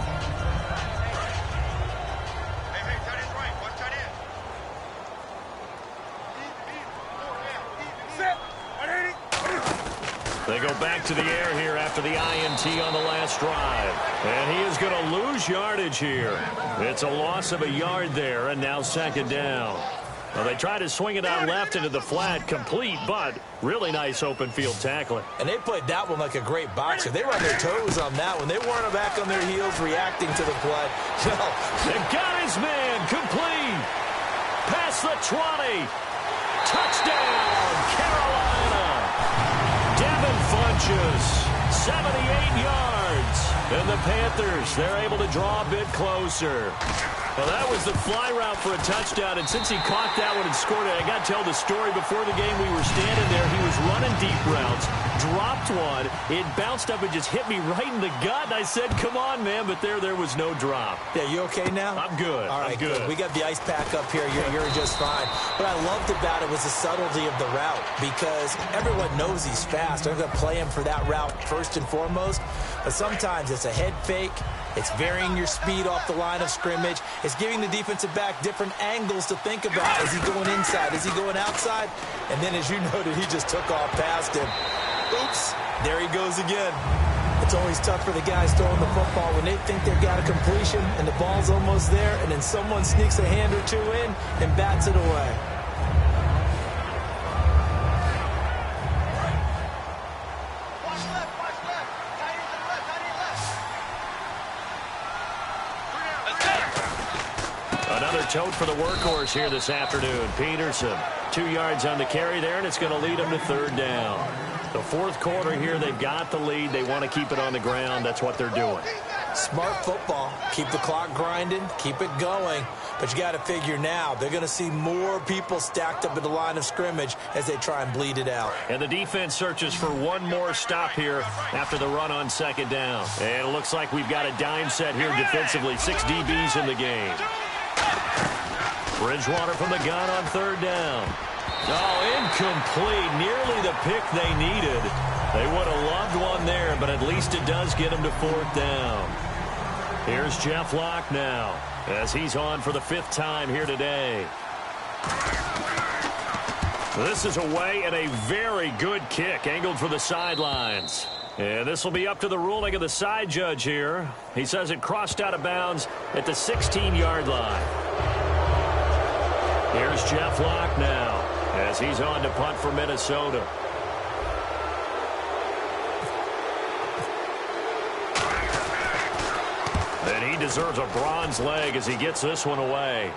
D: They go back to the air here after the INT on the last drive. And he is going to lose yardage here. It's a loss of a yard there, and now 2nd down. Well, they try to swing it out left into the flat, complete, but really nice open field tackling.
E: And they played that one like a great boxer. They were on their toes on that one. They weren't back on their heels reacting to the play. No.
D: They got his man, complete. Past the 20. Touchdown, Carolina. Devin Funchess, 78 yards. And the Panthers, they're able to draw a bit closer. Well, that was the fly route for a touchdown, and since he caught that one and scored it, I got to tell the story. Before the game, we were standing there. He was running deep routes, dropped one. It bounced up and just hit me right in the gut, and I said, come on, man, but there was no drop.
E: Yeah, you okay now?
D: I'm good.
E: All right,
D: I'm good.
E: We got the ice pack up here. You're just fine. What I loved about it was the subtlety of the route, because everyone knows he's fast. They're going to play him for that route first and foremost, but sometimes it's a head fake. It's varying your speed off the line of scrimmage. It's giving the defensive back different angles to think about. Is he going inside? Is he going outside? And then, as you noted, he just took off past him. Oops, there he goes again. It's always tough for the guys throwing the football when they think they've got a completion and the ball's almost there, and then someone sneaks a hand or two in and bats it away.
D: Another tote for the workhorse here this afternoon. Peterson, 2 yards on the carry there, and it's going to lead them to third down. The fourth quarter here, they've got the lead. They want to keep it on the ground. That's what they're doing.
E: Smart football. Keep the clock grinding. Keep it going. But you got to figure now, they're going to see more people stacked up at the line of scrimmage as they try and bleed it out.
D: And the defense searches for one more stop here after the run on second down. And it looks like we've got a dime set here defensively. 6 DBs in the game. Bridgewater from the gun on third down. Oh, incomplete. Nearly the pick they needed. They would have loved one there, but at least it does get them to fourth down. Here's Jeff Locke now as he's on for the 5th time here today. This is away and a very good kick angled for the sidelines. And this will be up to the ruling of the side judge here. He says it crossed out of bounds at the 16-yard line. Here's Jeff Locke now as he's on to punt for Minnesota. And he deserves a bronze leg as he gets this one away.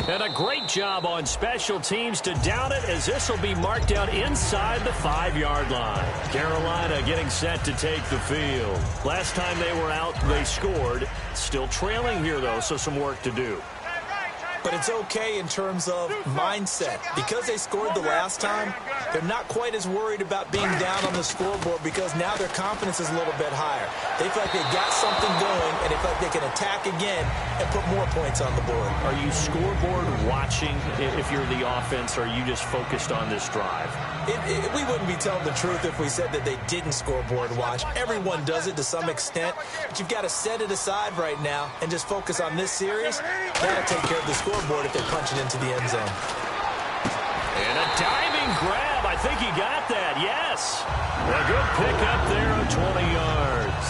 D: And a great job on special teams to down it, as this will be marked out inside the 5-yard line. Carolina getting set to take the field. Last time they were out, they scored. Still trailing here, though, so some work to do.
E: But it's okay in terms of mindset. Because they scored the last time, they're not quite as worried about being down on the scoreboard, because now their confidence is a little bit higher. They feel like they've got something going, and they feel like they can attack again and put more points on the board.
D: Are you scoreboard watching if you're the offense, or are you just focused on this drive?
E: We wouldn't be telling the truth if we said that they didn't scoreboard watch. Everyone does it to some extent, but you've got to set it aside right now and just focus on this series. That'll take care of the scoreboard if they punch it into the end zone.
D: And a diving grab. I think he got that. Yes. A good pick up there of 20 yards.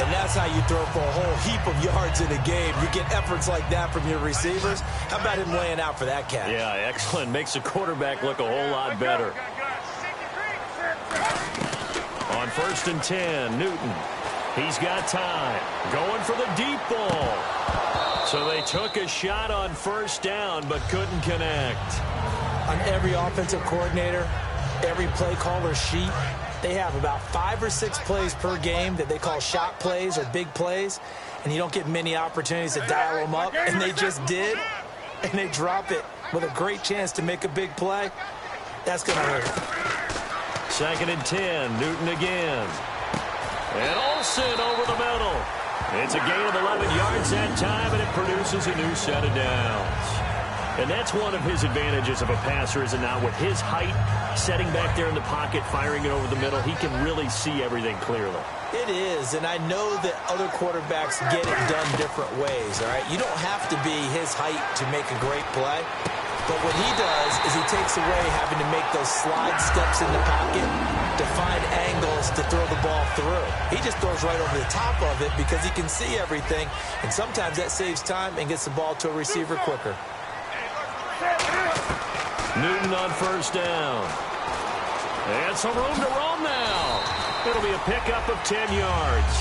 E: And that's how you throw for a whole heap of yards in a game. You get efforts like that from your receivers. How about him laying out for that catch?
D: Yeah, excellent. Makes the quarterback look a whole lot better. On 1st and 10, Newton. He's got time. Going for the deep ball. So they took a shot on 1st down, but couldn't connect.
E: On every offensive coordinator, every play caller sheet, they have about 5 or 6 plays per game that they call shot plays or big plays, and you don't get many opportunities to dial them up, and they just did, and they drop it with a great chance to make a big play. That's going to hurt.
D: 2nd and 10, Newton again. And Olsen over the middle. It's a gain of 11 yards that time, and it produces a new set of downs. And that's one of his advantages of a passer, is it not? With his height, setting back there in the pocket, firing it over the middle, he can really see everything clearly.
E: It is, and I know that other quarterbacks get it done different ways, all right? You don't have to be his height to make a great play. But what he does is he takes away having to make those slide steps in the pocket to find angles to throw the ball through. He just throws right over the top of it because he can see everything, and sometimes that saves time and gets the ball to a receiver quicker.
D: Newton on 1st down. And some room to roam now. It'll be a pickup of 10 yards.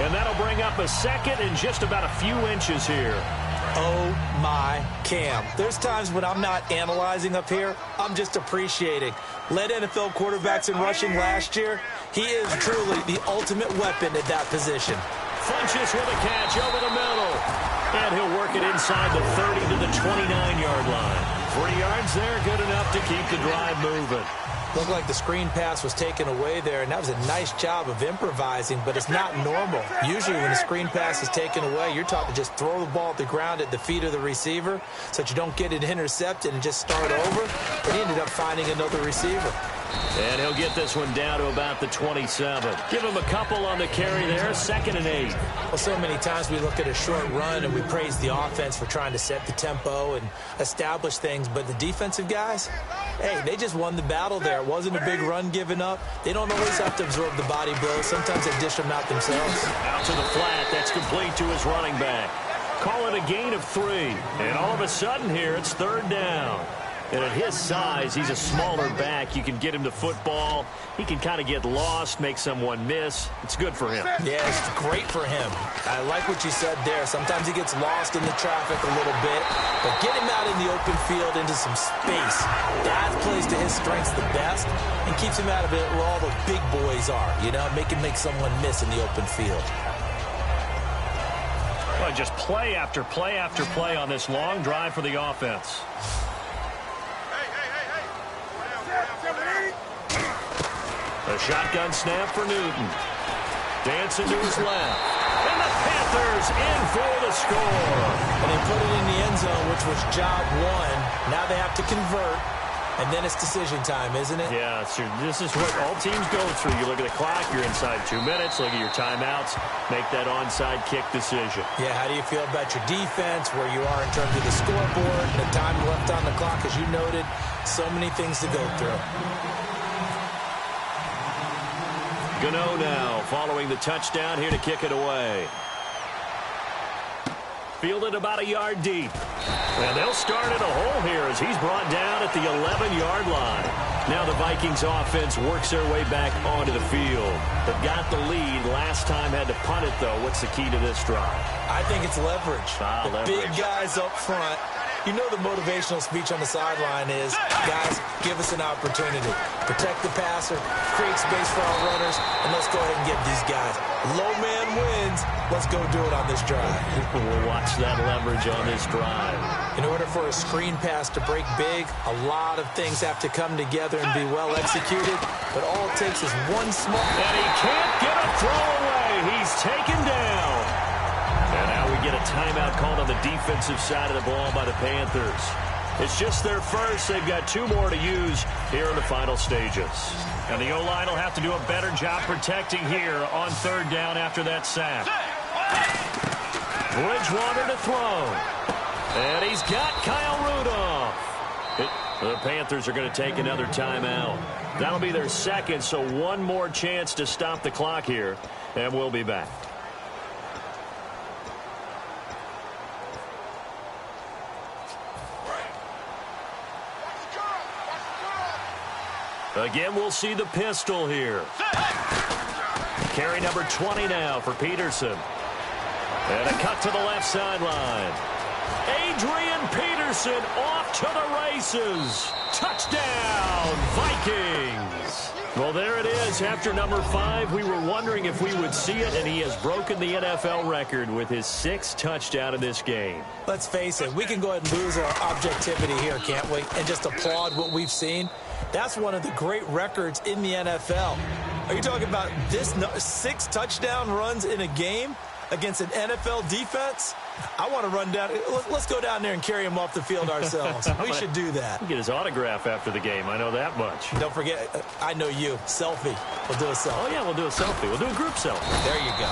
D: And that'll bring up a 2nd and just about a few inches here.
E: Oh, my Cam. There's times when I'm not analyzing up here. I'm just appreciating. Led NFL quarterbacks in rushing last year. He is truly the ultimate weapon at that position.
D: Funches with a catch over the middle. And he'll work it inside the 30 to the 29-yard line. 3 yards there, good enough to keep the drive moving.
E: Looked like the screen pass was taken away there, and that was a nice job of improvising, but it's not normal. Usually when a screen pass is taken away, you're taught to just throw the ball at the ground at the feet of the receiver so that you don't get it intercepted and just start over. But he ended up finding another receiver.
D: And he'll get this one down to about the 27. Give him a couple on the carry there, 2nd and 8.
E: Well, so many times we look at a short run and we praise the offense for trying to set the tempo and establish things, but the defensive guys, hey, they just won the battle there. It wasn't a big run given up. They don't always have to absorb the body blows. Sometimes they dish them out themselves.
D: Out to the flat. That's complete to his running back. Call it a gain of 3. And all of a sudden here, it's 3rd down. And at his size, he's a smaller back. You can get him to football. He can kind of get lost, make someone miss. It's good for him.
E: Yeah, it's great for him. I like what you said there. Sometimes he gets lost in the traffic a little bit, but get him out in the open field into some space. That plays to his strengths the best and keeps him out of it where all the big boys are, you know, make someone miss in the open field.
D: Well, just play after play after play on this long drive for the offense. A shotgun snap for Newton. Dancing to his left. And the Panthers in for the score.
E: And they put it in the end zone, which was job 1. Now they have to convert. And then it's decision time, isn't it?
D: Yeah, this is what all teams go through. You look at the clock, you're inside 2 minutes, look at your timeouts, make that onside kick decision.
E: Yeah, how do you feel about your defense, where you are in terms of the scoreboard, the time left on the clock, as you noted, so many things to go through.
D: Gano now following the touchdown here to kick it away. Fielded about a yard deep. And they'll start at a hole here as he's brought down at the 11-yard line. Now the Vikings offense works their way back onto the field. They've got the lead. Last time had to punt it, though. What's the key to this drive?
E: I think it's leverage.
D: Leverage.
E: Big guys up front. You know the motivational speech on the sideline is, guys, give us an opportunity. Protect the passer, create space for our runners, and let's go ahead and get these guys. Low man wins. Let's go do it on this drive.
D: We'll watch that leverage on this drive.
E: In order for a screen pass to break big, a lot of things have to come together and be well executed, but all it takes is one small...
D: And he can't get a throw away. He's taken down. And now we get a timeout called on the defensive side of the ball by the Panthers. It's just their first. They've got 2 more to use here in the final stages. And the O-line will have to do a better job protecting here on 3rd down after that sack. Bridgewater to throw. And he's got Kyle Rudolph. The Panthers are going to take another timeout. That'll be their 2nd, so 1 more chance to stop the clock here. And we'll be back. Again, we'll see the pistol here. Carry number 20 now for Peterson. And a cut to the left sideline. Adrian Peterson off to the races. Touchdown, Vikings. Well, there it is. After number 5, we were wondering if we would see it, and he has broken the NFL record with his 6th touchdown in this game.
E: Let's face it, we can go ahead and lose our objectivity here, can't we? And just applaud what we've seen. That's one of the great records in the NFL. Are you talking about this 6 touchdown runs in a game against an NFL defense? I want to run down. Let's go down there and carry him off the field ourselves. We should do that.
D: We'll get his autograph after the game. I know that much.
E: Don't forget, I know you. Selfie. We'll do a selfie.
D: Oh, yeah, we'll do a selfie. We'll do a group selfie.
E: There you go.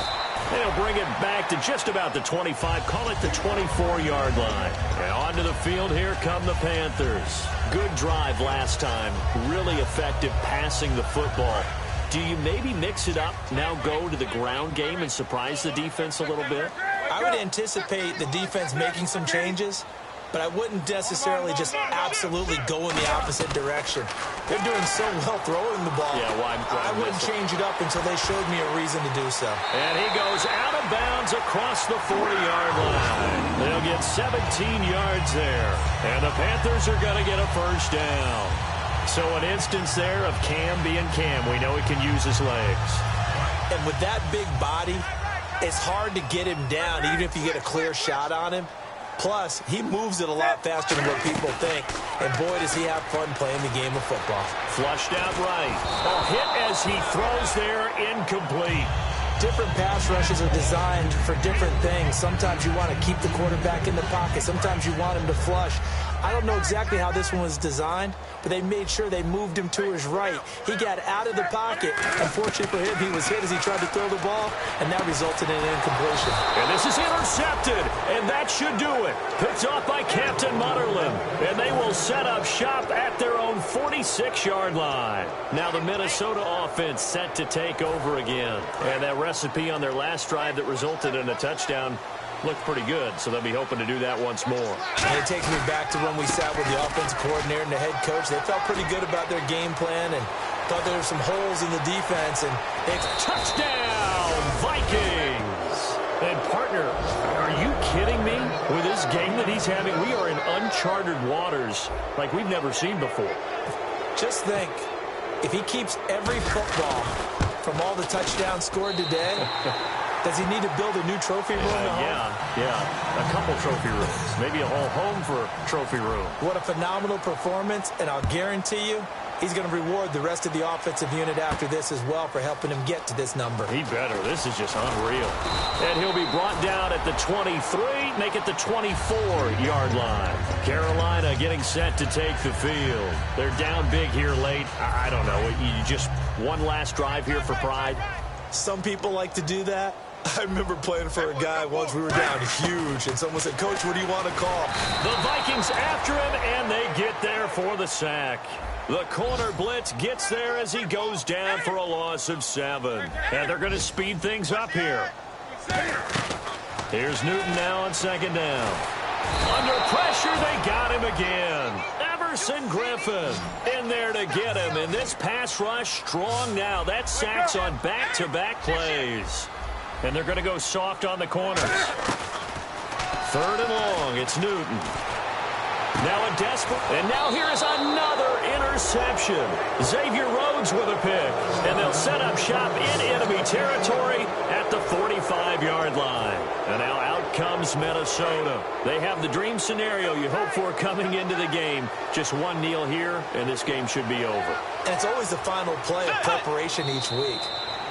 D: They'll bring it back to just about the 25. Call it the 24-yard line. And onto the field, here come the Panthers. Good drive last time. Really effective passing the football. Do you maybe mix it up, now go to the ground game and surprise the defense a little bit?
E: I would anticipate the defense making some changes. but I wouldn't necessarily just absolutely go in the opposite direction. They're doing so well throwing the ball.
D: Yeah, why
E: I wouldn't change it up until they showed me a reason to do so.
D: And he goes out of bounds across the 40-yard line. They'll get 17 yards there. And the Panthers are going to get a first down. So an instance there of Cam being Cam. We know he can use his legs.
E: And with that big body, it's hard to get him down, even if you get a clear shot on him. Plus, he moves it a lot faster than what people think. And boy, does he have fun playing the game of football.
D: Flushed out right. A hit as he throws there, incomplete.
E: Different pass rushes are designed for different things. Sometimes you want to keep the quarterback in the pocket. Sometimes you want him to flush. I don't know exactly how this one was designed, but they made sure they moved him to his right. He got out of the pocket. Unfortunately for him, he was hit as he tried to throw the ball, and that resulted in an incompletion.
D: And this is intercepted, and that should do it. Picked off by Captain Mutterland, and they will set up shop at their own 46-yard line. Now the Minnesota offense set to take over again, and that recipe on their last drive that resulted in a touchdown looked pretty good, so they'll be hoping to do that once more.
E: And it takes me back to when we sat with the offensive coordinator and the head coach. They felt pretty good about their game plan and thought there were some holes in the defense. And
D: touchdown, Vikings! And partner, are you kidding me? With this game that he's having, we are in uncharted waters like we've never seen before.
E: Just think, if he keeps every football from all the touchdowns scored today, does he need to build a new trophy room at home?
D: Yeah. A couple trophy rooms. Maybe a whole home for trophy room.
E: What a phenomenal performance, and I'll guarantee you he's going to reward the rest of the offensive unit after this as well for helping him get to this number.
D: He better. This is just unreal. And he'll be brought down at the 23, make it the 24-yard line. Carolina getting set to take the field. They're down big here late. I don't know. You just one last drive here for pride.
E: Some people like to do that. I remember playing for a guy once. We were down huge, and someone said, "Coach, what do you want to call?"
D: The Vikings after him, and they get there for the sack. The corner blitz gets there as he goes down for a loss of 7. And they're going to speed things up here. Here's Newton now on second down. Under pressure, they got him again. Everson Griffin in there to get him. And this pass rush strong now. That sacks on back-to-back plays. And they're going to go soft on the corners. 3rd and long. It's Newton. Now a desperate. And now here is another interception. Xavier Rhodes with a pick. And they'll set up shop in enemy territory at the 45-yard line. And now out comes Minnesota. They have the dream scenario you hope for coming into the game. Just one kneel here, and this game should be over.
E: And it's always the final play of preparation each week.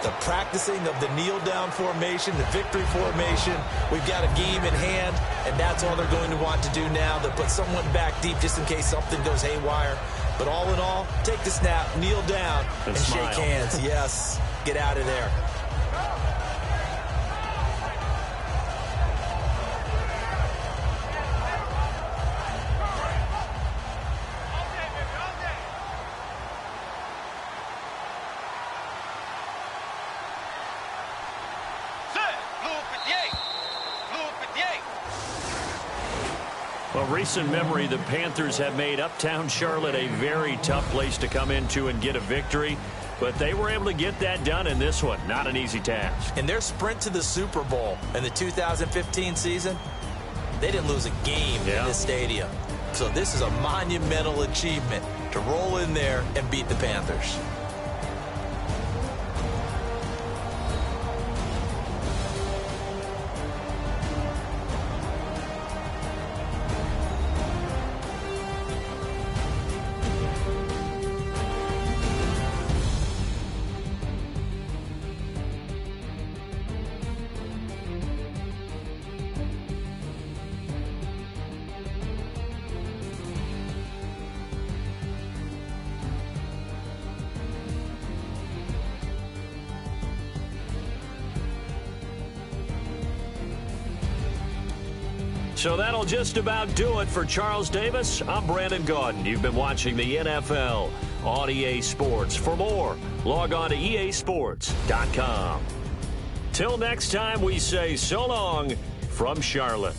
E: The practicing of the kneel-down formation, the victory formation. We've got a game in hand, and that's all they're going to want to do now. They'll put someone back deep just in case something goes haywire. But all in all, take the snap, kneel down, and shake hands. Yes, get out of there.
D: Well, recent memory, the Panthers have made Uptown Charlotte a very tough place to come into and get a victory. But they were able to get that done in this one. Not an easy task.
E: In their sprint to the Super Bowl in the 2015 season, they didn't lose a game in this stadium. So this is a monumental achievement to roll in there and beat the Panthers.
D: So that'll just about do it for Charles Davis. I'm Brandon Gaudin. You've been watching the NFL on EA Sports. For more, log on to easports.com. Till next time, we say so long from Charlotte.